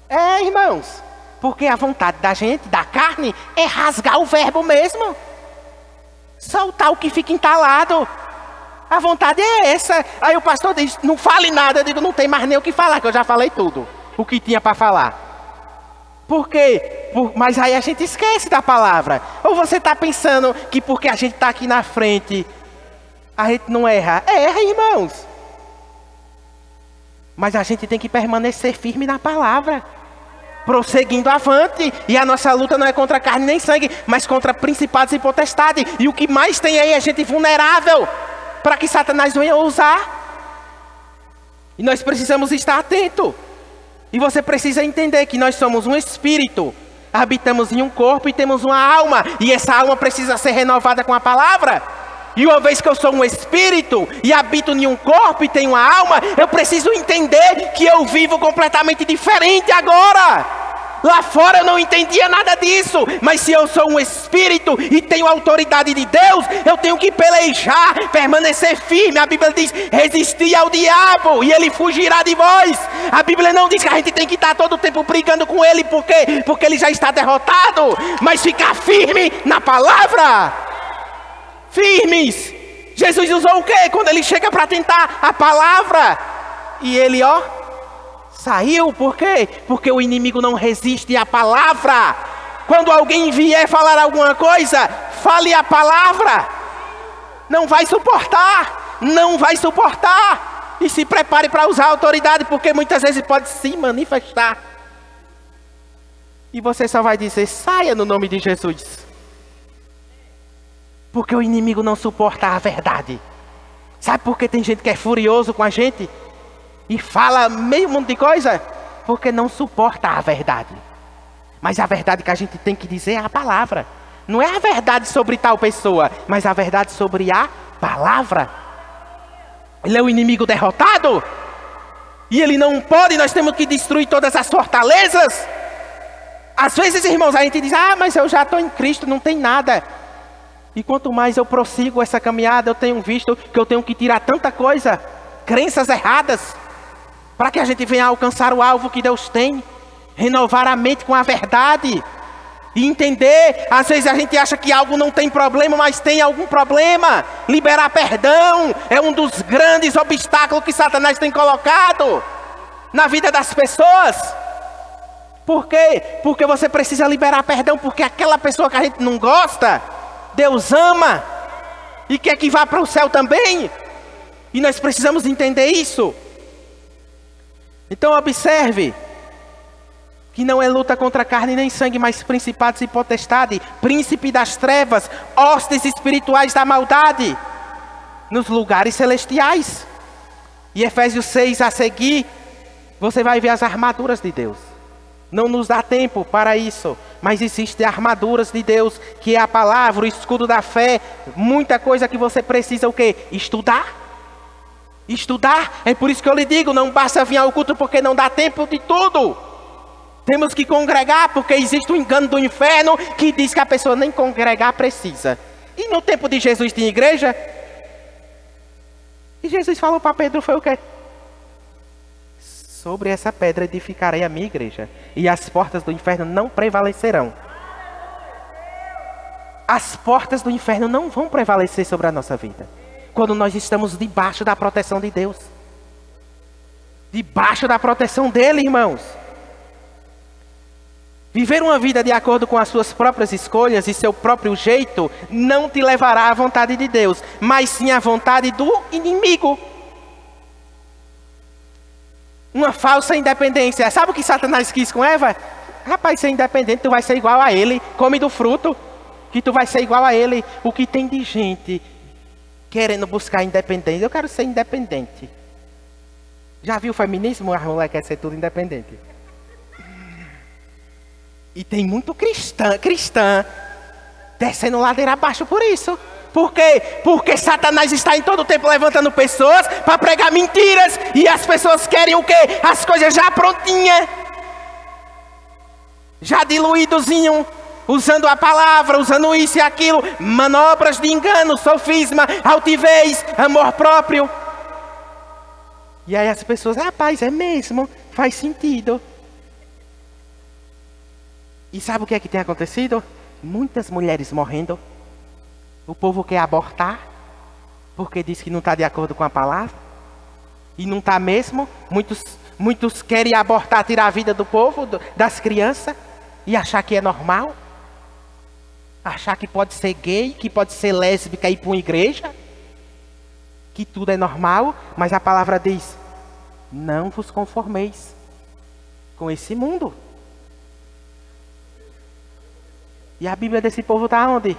Speaker 1: É, irmãos, porque a vontade da gente, da carne, é rasgar o verbo mesmo, soltar o que fica entalado. A vontade é essa. Aí o pastor diz: não fale nada. Eu digo, não tem mais nem o que falar, que eu já falei tudo o que tinha para falar. Por quê? Mas aí a gente esquece da palavra. Ou você está pensando que porque a gente está aqui na frente, a gente não erra? Erra, irmãos. Mas a gente tem que permanecer firme na palavra, prosseguindo avante. E a nossa luta não é contra carne nem sangue, mas contra principados e potestades. E o que mais tem aí é gente vulnerável, para que Satanás venha usar. E nós precisamos estar atentos. E você precisa entender que nós somos um espírito, habitamos em um corpo e temos uma alma. E essa alma precisa ser renovada com a palavra. E uma vez que eu sou um espírito e habito em um corpo e tenho uma alma, eu preciso entender que eu vivo completamente diferente agora. Lá fora eu não entendia nada disso, mas se eu sou um espírito e tenho a autoridade de Deus, eu tenho que pelejar, permanecer firme. A Bíblia diz: resistir ao diabo e ele fugirá de vós. A Bíblia não diz que a gente tem que estar todo o tempo brigando com ele, porque ele já está derrotado, mas ficar firme na palavra. Firmes. Jesus usou o quê? Quando ele chega para tentar a palavra, e ele saiu. Por quê? Porque o inimigo não resiste à palavra. Quando alguém vier falar alguma coisa, fale a palavra. Não vai suportar. Não vai suportar. E se prepare para usar a autoridade, porque muitas vezes pode se manifestar. E você só vai dizer: saia no nome de Jesus. Porque o inimigo não suporta a verdade. Sabe por que tem gente que é furioso com a gente? e fala meio mundo de coisa? Porque não suporta a verdade. Mas a verdade que a gente tem que dizer é a palavra. Não é a verdade sobre tal pessoa, mas a verdade sobre a palavra. Ele é o inimigo derrotado. E ele não pode, nós temos que destruir todas as fortalezas. Às vezes, irmãos, a gente diz, mas eu já estou em Cristo, não tem nada. E quanto mais eu prossigo essa caminhada, eu tenho visto que eu tenho que tirar tanta coisa, crenças erradas, para que a gente venha alcançar o alvo que Deus tem. Renovar a mente com a verdade. E entender, às vezes a gente acha que algo não tem problema, mas tem algum problema. Liberar perdão é um dos grandes obstáculos que Satanás tem colocado na vida das pessoas. Por quê? Porque você precisa liberar perdão, porque aquela pessoa que a gente não gosta, Deus ama e quer que vá para o céu também. E nós precisamos entender isso. Então observe que não é luta contra carne nem sangue, mas principados e potestade, príncipe das trevas, hostes espirituais da maldade, nos lugares celestiais. E Efésios 6 a seguir, você vai ver as armaduras de Deus. Não nos dá tempo para isso, mas existem armaduras de Deus, que é a palavra, o escudo da fé, muita coisa que você precisa o quê? Estudar. Estudar, é por isso que eu lhe digo, não basta vir ao culto porque não dá tempo de tudo. Temos que congregar, porque existe o engano do inferno que diz que a pessoa nem congregar precisa. E no tempo de Jesus tinha igreja? E Jesus falou para Pedro, foi o quê? Sobre essa pedra edificarei a minha igreja, e as portas do inferno não prevalecerão. As portas do inferno não vão prevalecer sobre a nossa vida, quando nós estamos debaixo da proteção de Deus. Debaixo da proteção dele, irmãos. Viver uma vida de acordo com as suas próprias escolhas e seu próprio jeito não te levará à vontade de Deus, mas sim à vontade do inimigo. Uma falsa independência. Sabe o que Satanás quis com Eva? Rapaz, ser independente, tu vai ser igual a ele. Come do fruto, que tu vai ser igual a ele. O que tem de gente querendo buscar independência? Eu quero ser independente. Já viu o feminismo? A mulher quer ser tudo independente. E tem muito cristã descendo ladeira abaixo por isso. Por quê? Porque Satanás está em todo o tempo levantando pessoas para pregar mentiras. E as pessoas querem o quê? As coisas já prontinhas. Já diluídozinho. Usando a palavra, usando isso e aquilo. Manobras de engano, sofisma, altivez, amor próprio. E aí as pessoas, rapaz, é mesmo, faz sentido. E sabe o que é que tem acontecido? Muitas mulheres morrendo. O povo quer abortar, porque diz que não está de acordo com a palavra. E não está mesmo. Muitos querem abortar, tirar a vida do povo, das crianças. E achar que é normal. Achar que pode ser gay, que pode ser lésbica e ir para uma igreja. Que tudo é normal. Mas a palavra diz, não vos conformeis com esse mundo. E a Bíblia desse povo está onde?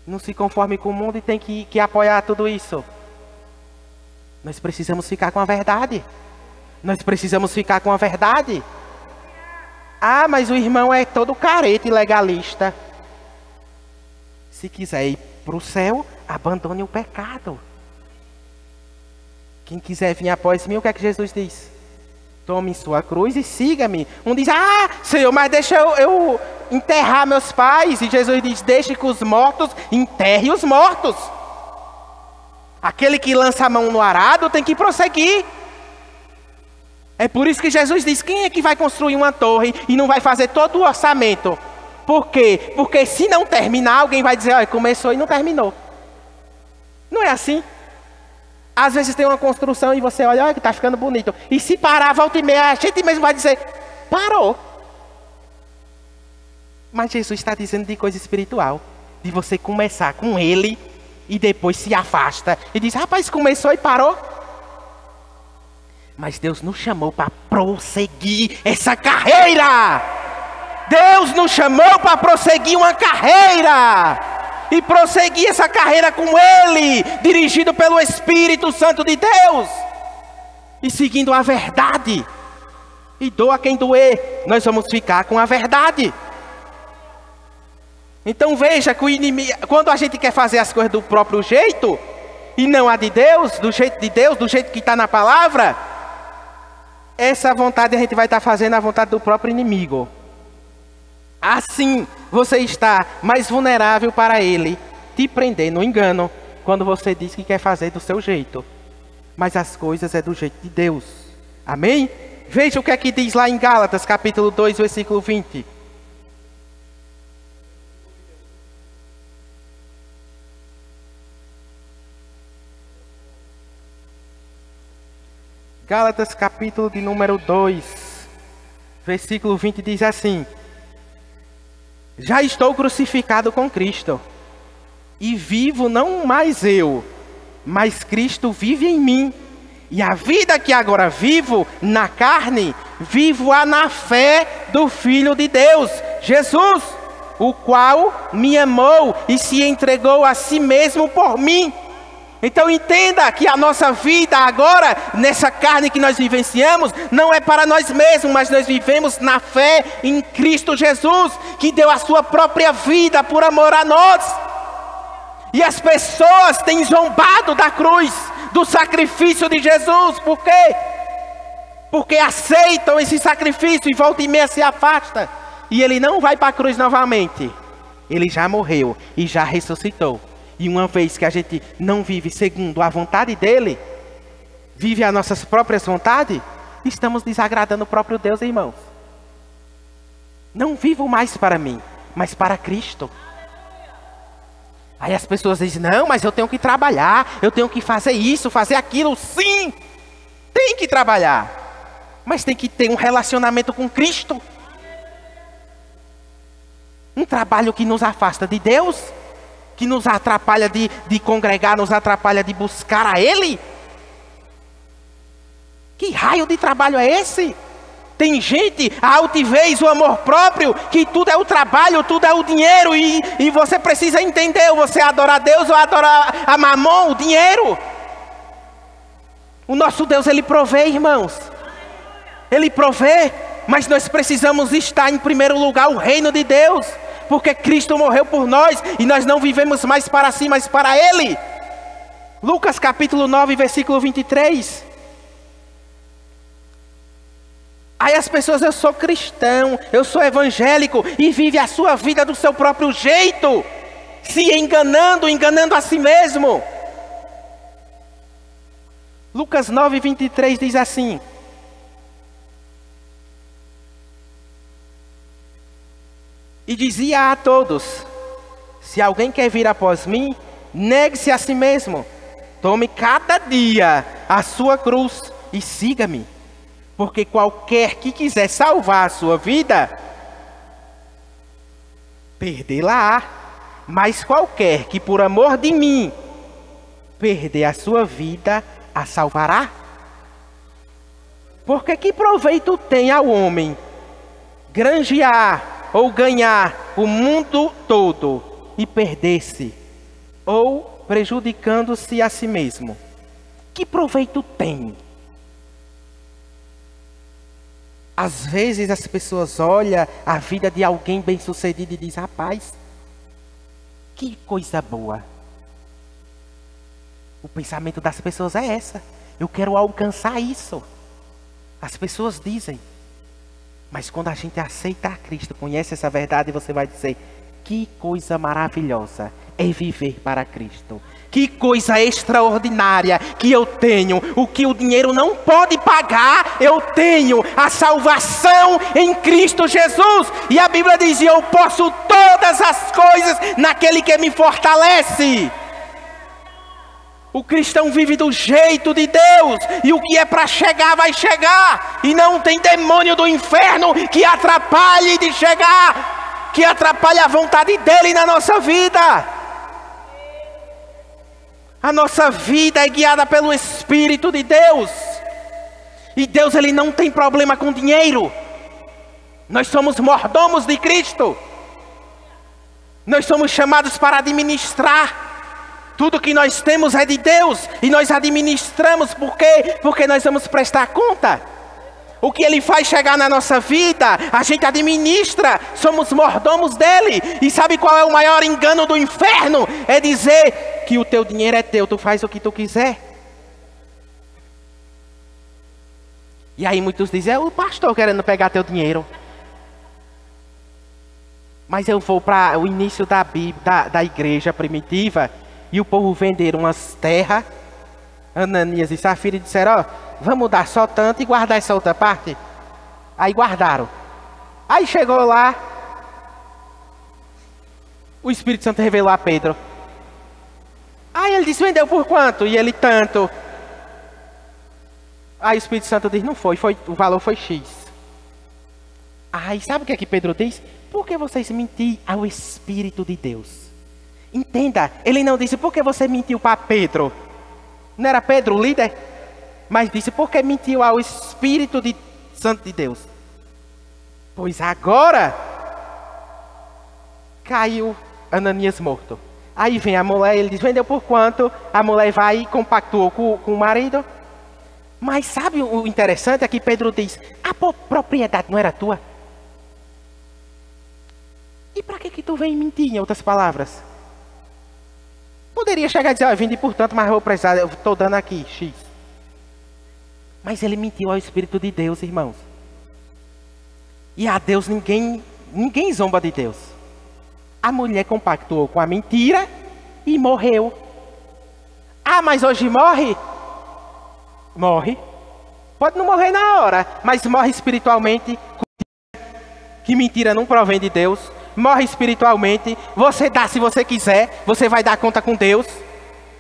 Speaker 1: Não se conforme com o mundo e tem que apoiar tudo isso. Nós precisamos ficar com a verdade. Nós precisamos ficar com a verdade. Ah, mas o irmão é todo careta e legalista. Se quiser ir para o céu, abandone o pecado. Quem quiser vir após mim, o que é que Jesus diz? Tome sua cruz e siga-me. Um diz, Senhor, mas deixa eu enterrar meus pais. E Jesus diz, deixe que os mortos enterrem os mortos. Aquele que lança a mão no arado tem que prosseguir. É por isso que Jesus diz, quem é que vai construir uma torre e não vai fazer todo o orçamento? Por quê? Porque se não terminar, alguém vai dizer, olha, começou e não terminou. Não é assim? Às vezes tem uma construção e você olha que está ficando bonito. E se parar, volta e meia, a gente mesmo vai dizer, parou. Mas Jesus está dizendo de coisa espiritual. De você começar com ele e depois se afasta. E diz, rapaz, começou e parou. Mas Deus nos chamou para prosseguir essa carreira. Deus nos chamou para prosseguir uma carreira. E prosseguir essa carreira com Ele, dirigido pelo Espírito Santo de Deus. e seguindo a verdade. E doa quem doer, nós vamos ficar com a verdade. Então veja que o inimigo, quando a gente quer fazer as coisas do próprio jeito, e não a de Deus, do jeito de Deus, do jeito que está na palavra, essa vontade a gente vai estar fazendo a vontade do próprio inimigo. Assim, você está mais vulnerável para ele te prender no engano, quando você diz que quer fazer do seu jeito. Mas as coisas é do jeito de Deus. Amém? Veja o que é que diz lá em Gálatas, capítulo 2, versículo 20. Gálatas, capítulo de número 2, versículo 20 diz assim: já estou crucificado com Cristo, e vivo não mais eu, mas Cristo vive em mim. E a vida que agora vivo na carne, vivo-a na fé do Filho de Deus, Jesus, o qual me amou e se entregou a si mesmo por mim. Então entenda que a nossa vida agora, nessa carne que nós vivenciamos, não é para nós mesmos, mas nós vivemos na fé em Cristo Jesus, que deu a sua própria vida por amor a nós. E as pessoas têm zombado da cruz, do sacrifício de Jesus. Por quê? Porque aceitam esse sacrifício e volta e meia se afasta. E ele não vai para a cruz novamente. Ele já morreu e já ressuscitou. E uma vez que a gente não vive segundo a vontade dele, vive as nossas próprias vontades, estamos desagradando o próprio Deus, irmãos. Não vivo mais para mim, mas para Cristo. Aí as pessoas dizem, não, mas eu tenho que trabalhar, eu tenho que fazer isso, fazer aquilo. Sim, tem que trabalhar, mas tem que ter um relacionamento com Cristo. Um trabalho que nos afasta de Deus, que nos atrapalha de congregar, nos atrapalha de buscar a Ele. Que raio de trabalho é esse? Tem gente, a altivez, o amor próprio, que tudo é o trabalho, tudo é o dinheiro, e você precisa entender, você adora a Deus ou adora a mamon, o dinheiro. O nosso Deus, Ele provê, irmãos. Ele provê, mas nós precisamos estar em primeiro lugar o reino de Deus, porque Cristo morreu por nós, e nós não vivemos mais para si, mas para Ele. Lucas capítulo 9, versículo 23. Aí as pessoas, eu sou cristão, eu sou evangélico, e vive a sua vida do seu próprio jeito, se enganando a si mesmo. Lucas 9, 23 diz assim: e dizia a todos, se alguém quer vir após mim, negue-se a si mesmo, tome cada dia a sua cruz e siga-me. Porque qualquer que quiser salvar a sua vida, perdê-la-á. Mas qualquer que por amor de mim perder a sua vida, a salvará. Porque que proveito tem ao homem granjear ou ganhar o mundo todo e perder-se, ou prejudicando-se a si mesmo? Que proveito tem? Às vezes as pessoas olham a vida de alguém bem-sucedido e dizem, rapaz, que coisa boa. O pensamento das pessoas é essa. Eu quero alcançar isso. As pessoas dizem. Mas quando a gente aceita a Cristo, conhece essa verdade, você vai dizer, que coisa maravilhosa é viver para Cristo. Que coisa extraordinária que eu tenho. O que o dinheiro não pode pagar, eu tenho a salvação em Cristo Jesus. E a Bíblia diz, eu posso todas as coisas naquele que me fortalece. O cristão vive do jeito de Deus. E o que é para chegar, vai chegar. E não tem demônio do inferno que atrapalhe de chegar, que atrapalhe a vontade dele na nossa vida. A nossa vida é guiada pelo Espírito de Deus. E Deus, Ele não tem problema com dinheiro. Nós somos mordomos de Cristo. Nós somos chamados para administrar. Tudo que nós temos é de Deus e nós administramos. Por quê? Porque nós vamos prestar conta. O que Ele faz chegar na nossa vida, a gente administra, somos mordomos dEle. E sabe qual é o maior engano do inferno? É dizer que o teu dinheiro é teu, tu faz o que tu quiser. E aí muitos dizem, é o pastor querendo pegar teu dinheiro. Mas eu vou para o início da Bíblia, da igreja primitiva, e o povo venderam umas terras, Ananias e Safira, e disseram, ó, vamos dar só tanto e guardar essa outra parte. Aí guardaram. Aí chegou lá, o Espírito Santo revelou a Pedro. Aí ele disse, vendeu por quanto? E ele, tanto. Aí o Espírito Santo diz, não foi, o valor foi X. Aí sabe o que é que Pedro diz? Por que vocês mentiram ao Espírito de Deus? Entenda, ele não disse, por que você mentiu para Pedro? Não era Pedro o líder? Mas disse, por que mentiu ao Espírito Santo de Deus? Pois agora caiu Ananias morto. Aí vem a mulher, ele diz, vendeu por quanto? A mulher vai e compactuou com o marido. Mas sabe o interessante é que Pedro diz, a propriedade não era tua? E para que tu vem mentir, em outras palavras? Poderia chegar e dizer, vendi por tanto, mas eu vou precisar, eu estou dando aqui, X. Mas ele mentiu ao Espírito de Deus, irmãos. E a Deus, ninguém zomba de Deus. A mulher compactuou com a mentira e morreu. Ah, mas hoje morre? Morre. Pode não morrer na hora, mas morre espiritualmente. Que mentira não provém de Deus. Morre espiritualmente. Você dá se você quiser, você vai dar conta com Deus.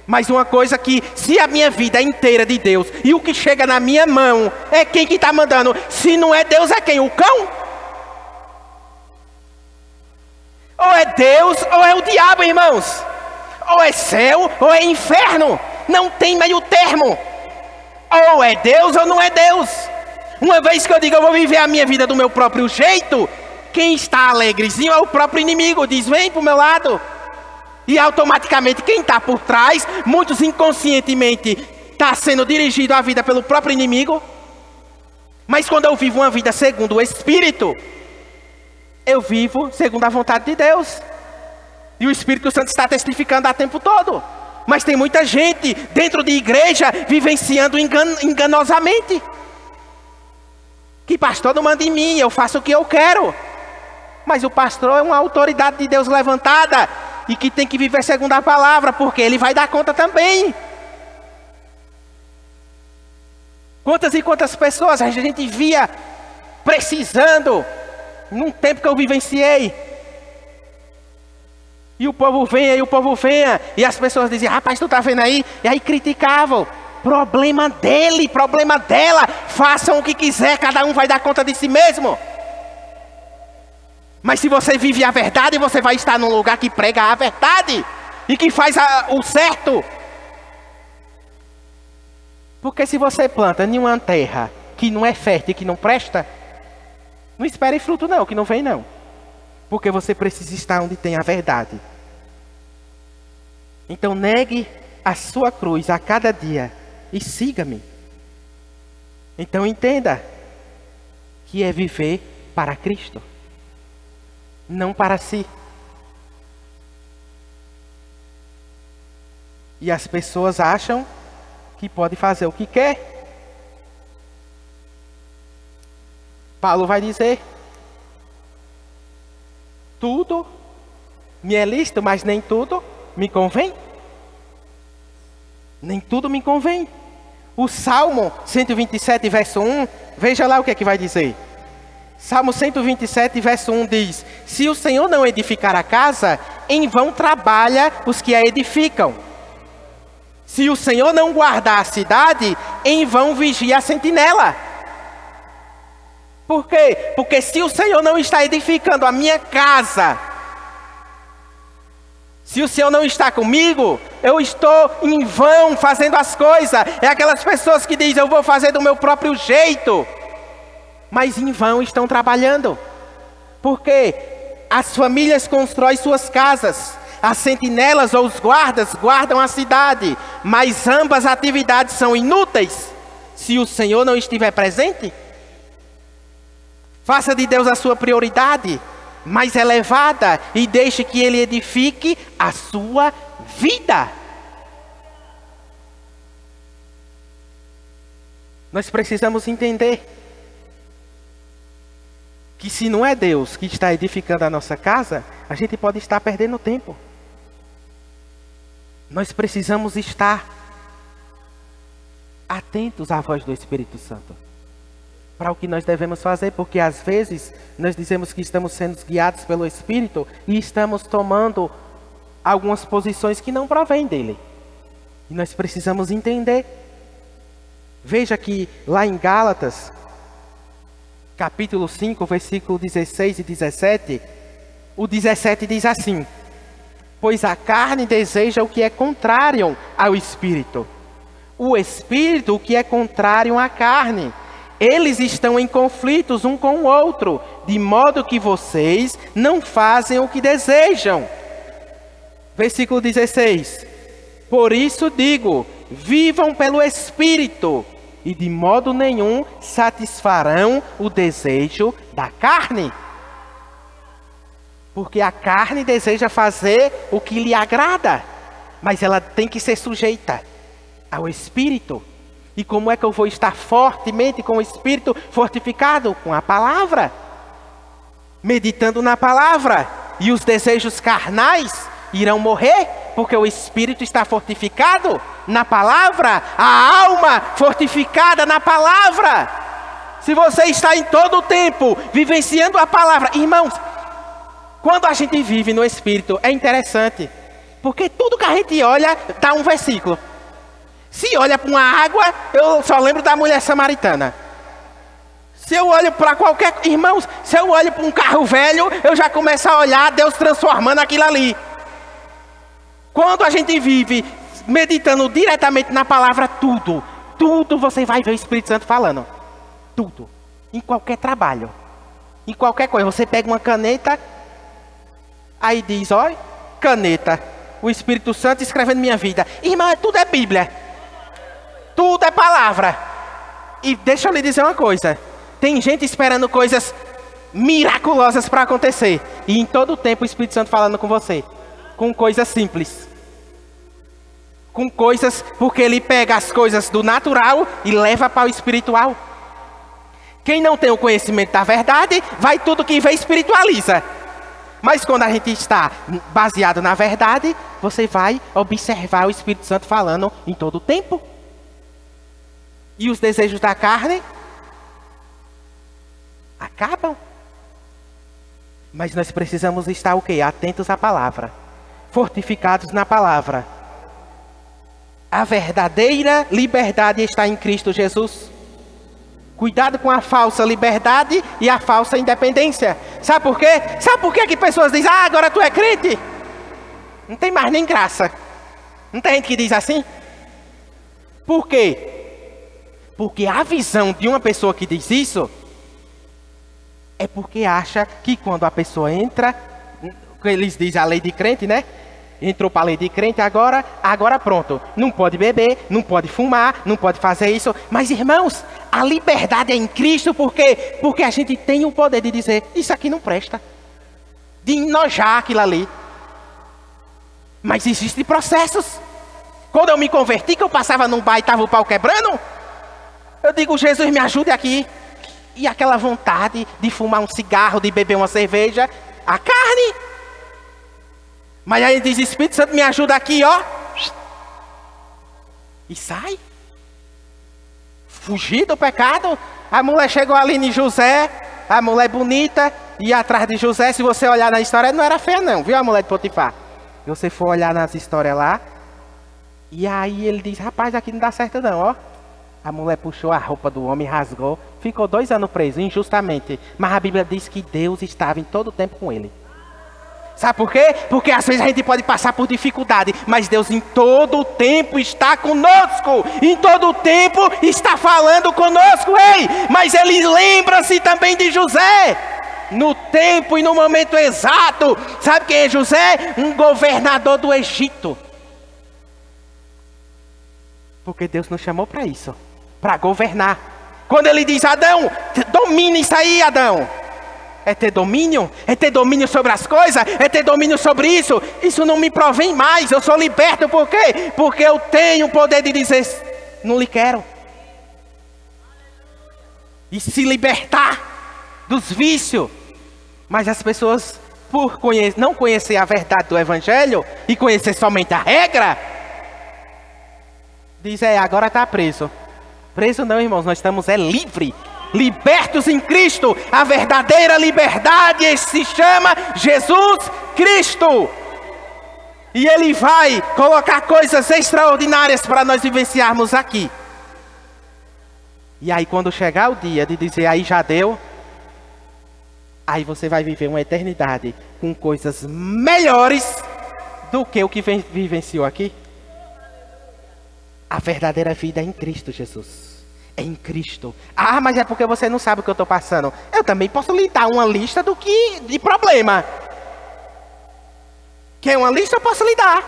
Speaker 1: Mas uma coisa que, se a minha vida é inteira de Deus, e o que chega na minha mão, é quem que está mandando. Se não é Deus, é quem? O cão? Ou é Deus, ou é o diabo, irmãos. Ou é céu, ou é inferno. Não tem meio termo. Ou é Deus, ou não é Deus. Uma vez que eu digo, eu vou viver a minha vida do meu próprio jeito, quem está alegrezinho é o próprio inimigo. Diz, vem para o meu lado. E automaticamente quem está por trás, muitos inconscientemente, está sendo dirigido a vida pelo próprio inimigo. Mas quando eu vivo uma vida segundo o Espírito, eu vivo segundo a vontade de Deus. E o Espírito Santo está testificando a tempo todo. Mas tem muita gente dentro de igreja vivenciando enganosamente. Que pastor não manda em mim, eu faço o que eu quero. Mas o pastor é uma autoridade de Deus levantada e que tem que viver segundo a palavra, porque ele vai dar conta também. Quantas e quantas pessoas a gente via precisando, num tempo que eu vivenciei. E o povo venha, e as pessoas diziam, rapaz, tu tá vendo aí? E aí criticavam. Problema dele, problema dela. Façam o que quiser, cada um vai dar conta de si mesmo. Mas se você vive a verdade, você vai estar num lugar que prega a verdade e que faz o certo. Porque se você planta em uma terra que não é fértil e que não presta, não espere fruto não, que não vem não. Porque você precisa estar onde tem a verdade. Então negue a sua cruz a cada dia e siga-me. Então entenda que é viver para Cristo, não para si. E as pessoas acham que pode fazer o que quer. Paulo vai dizer, tudo me é lícito, mas nem tudo me convém. Nem tudo me convém. O Salmo 127, verso 1, veja lá o que é que vai dizer. Salmo 127, verso 1 diz, se o Senhor não edificar a casa, em vão trabalha os que a edificam. Se o Senhor não guardar a cidade, em vão vigia a sentinela. Por quê? Porque se o Senhor não está edificando a minha casa, se o Senhor não está comigo, eu estou em vão fazendo as coisas. É aquelas pessoas que dizem, eu vou fazer do meu próprio jeito. Mas em vão estão trabalhando. Porque as famílias constroem suas casas. As sentinelas ou os guardas guardam a cidade, mas ambas atividades são inúteis se o Senhor não estiver presente. Faça de Deus a sua prioridade mais elevada e deixe que Ele edifique a sua vida. Nós precisamos entender que se não é Deus que está edificando a nossa casa, a gente pode estar perdendo tempo. Nós precisamos estar atentos à voz do Espírito Santo para o que nós devemos fazer, porque às vezes nós dizemos que estamos sendo guiados pelo Espírito e estamos tomando algumas posições que não provêm dele. E nós precisamos entender. Veja que lá em Gálatas, capítulo 5, versículo 16 e 17, o 17 diz assim: pois a carne deseja o que é contrário ao Espírito, o Espírito o que é contrário à carne. Eles estão em conflitos um com o outro, de modo que vocês não fazem o que desejam. Versículo 16: por isso digo, vivam pelo Espírito, e de modo nenhum satisfarão o desejo da carne. Porque a carne deseja fazer o que lhe agrada, mas ela tem que ser sujeita ao Espírito. E como é que eu vou estar fortemente com o Espírito fortificado? Com a palavra, meditando na palavra. E os desejos carnais irão morrer, porque o Espírito está fortificado na palavra, a alma fortificada na palavra. Se você está em todo o tempo vivenciando a palavra, irmãos, quando a gente vive no Espírito, é interessante, porque tudo que a gente olha dá um versículo. Se olha para uma água, eu só lembro da mulher samaritana. Se eu olho para qualquer... Irmãos, se eu olho para um carro velho, eu já começo a olhar Deus transformando aquilo ali. Quando a gente vive meditando diretamente na palavra, tudo você vai ver o Espírito Santo falando. Tudo. Em qualquer trabalho. Em qualquer coisa. Você pega uma caneta, aí diz, olha, caneta. O Espírito Santo escrevendo minha vida. Irmão, tudo é Bíblia. Tudo é palavra. E deixa eu lhe dizer uma coisa. Tem gente esperando coisas miraculosas para acontecer. E em todo o tempo o Espírito Santo falando com você. Com coisas simples. Com coisas, porque ele pega as coisas do natural e leva para o espiritual. Quem não tem o conhecimento da verdade, vai tudo que vê espiritualiza. Mas quando a gente está baseado na verdade, você vai observar o Espírito Santo falando em todo o tempo. E os desejos da carne acabam. Mas nós precisamos estar o quê? Atentos à palavra. Fortificados na palavra. A verdadeira liberdade está em Cristo Jesus. Cuidado com a falsa liberdade e a falsa independência. Sabe por quê? Sabe por quê que pessoas dizem, agora tu é crente? Não tem mais nem graça. Não tem gente que diz assim? Por quê? Porque a visão de uma pessoa que diz isso é porque acha que quando a pessoa entra, eles dizem a lei de crente, né? Entrou para a lei de crente, agora pronto. Não pode beber, não pode fumar, não pode fazer isso. Mas irmãos, a liberdade é em Cristo, por quê? Porque a gente tem o poder de dizer, isso aqui não presta. De enojar aquilo ali. Mas existem processos. Quando eu me converti, que eu passava num bar e estava o pau quebrando, eu digo, Jesus, me ajude aqui. E aquela vontade de fumar um cigarro, de beber uma cerveja, a carne. Mas aí diz, Espírito Santo, me ajuda aqui, ó. E sai. Fugir do pecado. A mulher chegou ali em José, a mulher bonita, e atrás de José, se você olhar na história, não era feia não, viu a mulher de Potifar? Se você for olhar nas histórias lá, e aí ele diz, rapaz, aqui não dá certo não, ó. A mulher puxou a roupa do homem, rasgou, ficou 2 anos preso, injustamente. Mas a Bíblia diz que Deus estava em todo o tempo com ele. Sabe por quê? Porque às vezes a gente pode passar por dificuldade, mas Deus em todo o tempo está conosco. Em todo o tempo está falando conosco, ei! Mas ele lembra-se também de José. no tempo e no momento exato. Sabe quem é José? Um governador do Egito. Porque Deus nos chamou para isso, para governar. Quando ele diz: Adão, domine isso aí, Adão. É ter domínio sobre as coisas, é ter domínio sobre isso. Isso não me provém mais, eu sou liberto. Por quê? Porque eu tenho o poder de dizer: não lhe quero. E se libertar dos vícios. Mas as pessoas, por não conhecer a verdade do Evangelho e conhecer somente a regra, dizem: agora está preso. Preso não, irmãos, nós estamos livres. Libertos em Cristo. A verdadeira liberdade se chama Jesus Cristo. E Ele vai colocar coisas extraordinárias para nós vivenciarmos aqui. E aí quando chegar o dia de dizer: aí já deu, aí você vai viver uma eternidade com coisas melhores do que o que vivenciou aqui. A verdadeira vida é em Cristo Jesus. É em Cristo. Ah, mas é porque você não sabe o que eu estou passando. Eu também posso lhe dar uma lista de problema. Quer uma lista? Eu posso lhe dar.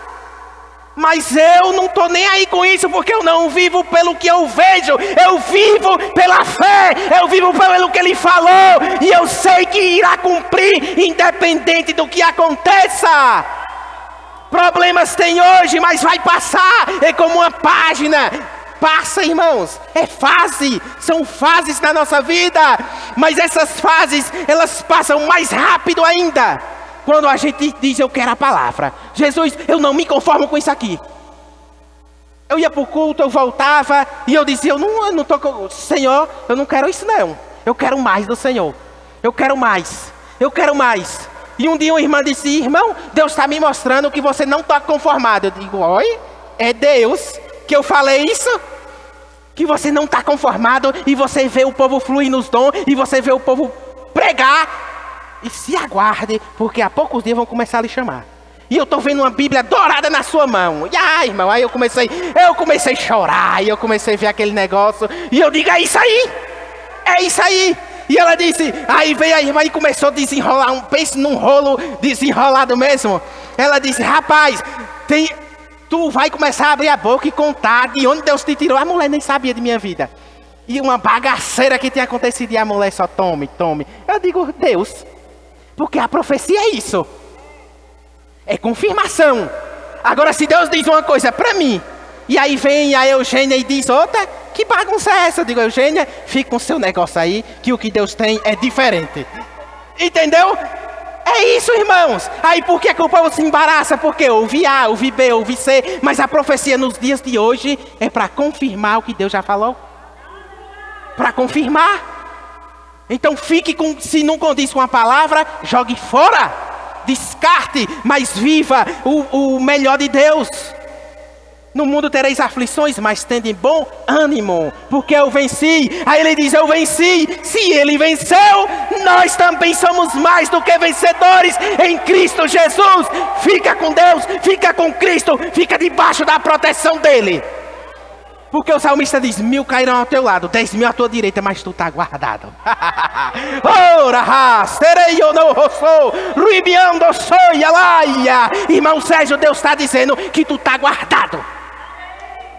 Speaker 1: Mas eu não estou nem aí com isso, porque eu não vivo pelo que eu vejo. Eu vivo pela fé. Eu vivo pelo que Ele falou. E eu sei que irá cumprir, independente do que aconteça. Problemas tem hoje, mas vai passar. É como uma página. Passa, irmãos, é fase, são fases da nossa vida, mas essas fases, elas passam mais rápido ainda, quando a gente diz: eu quero a palavra. Jesus, eu não me conformo com isso aqui. Eu ia para o culto, eu voltava, e eu dizia: eu não estou com... Senhor, eu não quero isso não, eu quero mais do Senhor, eu quero mais, eu quero mais. E um dia uma irmã disse: irmão, Deus está me mostrando que você não está conformado. Eu digo: oi, é Deus que eu falei isso? Que você não está conformado e você vê o povo fluir nos dons e você vê o povo pregar. E se aguarde, porque há poucos dias vão começar a lhe chamar. E eu estou vendo uma Bíblia dourada na sua mão. E irmão, aí eu comecei a chorar. E eu comecei a ver aquele negócio. E eu digo: é isso aí. É isso aí. E ela disse, aí veio a irmã e começou a desenrolar, pense num rolo desenrolado mesmo. Ela disse: rapaz, tu vai começar a abrir a boca e contar de onde Deus te tirou. A mulher nem sabia de minha vida. E uma bagaceira que tinha acontecido e a mulher só tome. Eu digo: Deus, porque a profecia é isso. É confirmação. Agora, se Deus diz uma coisa para mim, e aí vem a Eugênia e diz outra, que bagunça é essa? Eu digo: Eugênia, fica com o seu negócio aí, que o que Deus tem é diferente. Entendeu? É isso, irmãos. Aí por que o povo se embaraça? Porque ouvi A, ouvi B, ouvi C. Mas a profecia nos dias de hoje é para confirmar o que Deus já falou. Para confirmar. Então fique com, se não condiz com a palavra, jogue fora. Descarte, mas viva o melhor de Deus. No mundo tereis aflições, mas tende bom ânimo, porque eu venci. Aí ele diz: eu venci. Se ele venceu, nós também somos mais do que vencedores em Cristo Jesus. Fica com Deus, fica com Cristo, fica debaixo da proteção dele. Porque o salmista diz: 1000 cairão ao teu lado, 10.000 à tua direita, mas tu está guardado. Irmão Sérgio, Deus está dizendo que tu está guardado.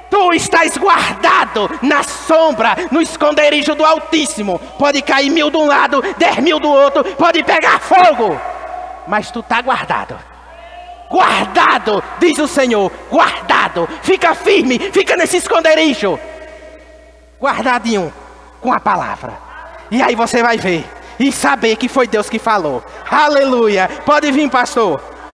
Speaker 1: Tu estás guardado na sombra, no esconderijo do Altíssimo. Pode cair 1000 de um lado, 10.000 do outro, pode pegar fogo, mas tu está guardado. Guardado, diz o Senhor, guardado. Fica firme, fica nesse esconderijo, guardadinho com a palavra. E aí você vai ver e saber que foi Deus que falou. Aleluia. Pode vir, pastor.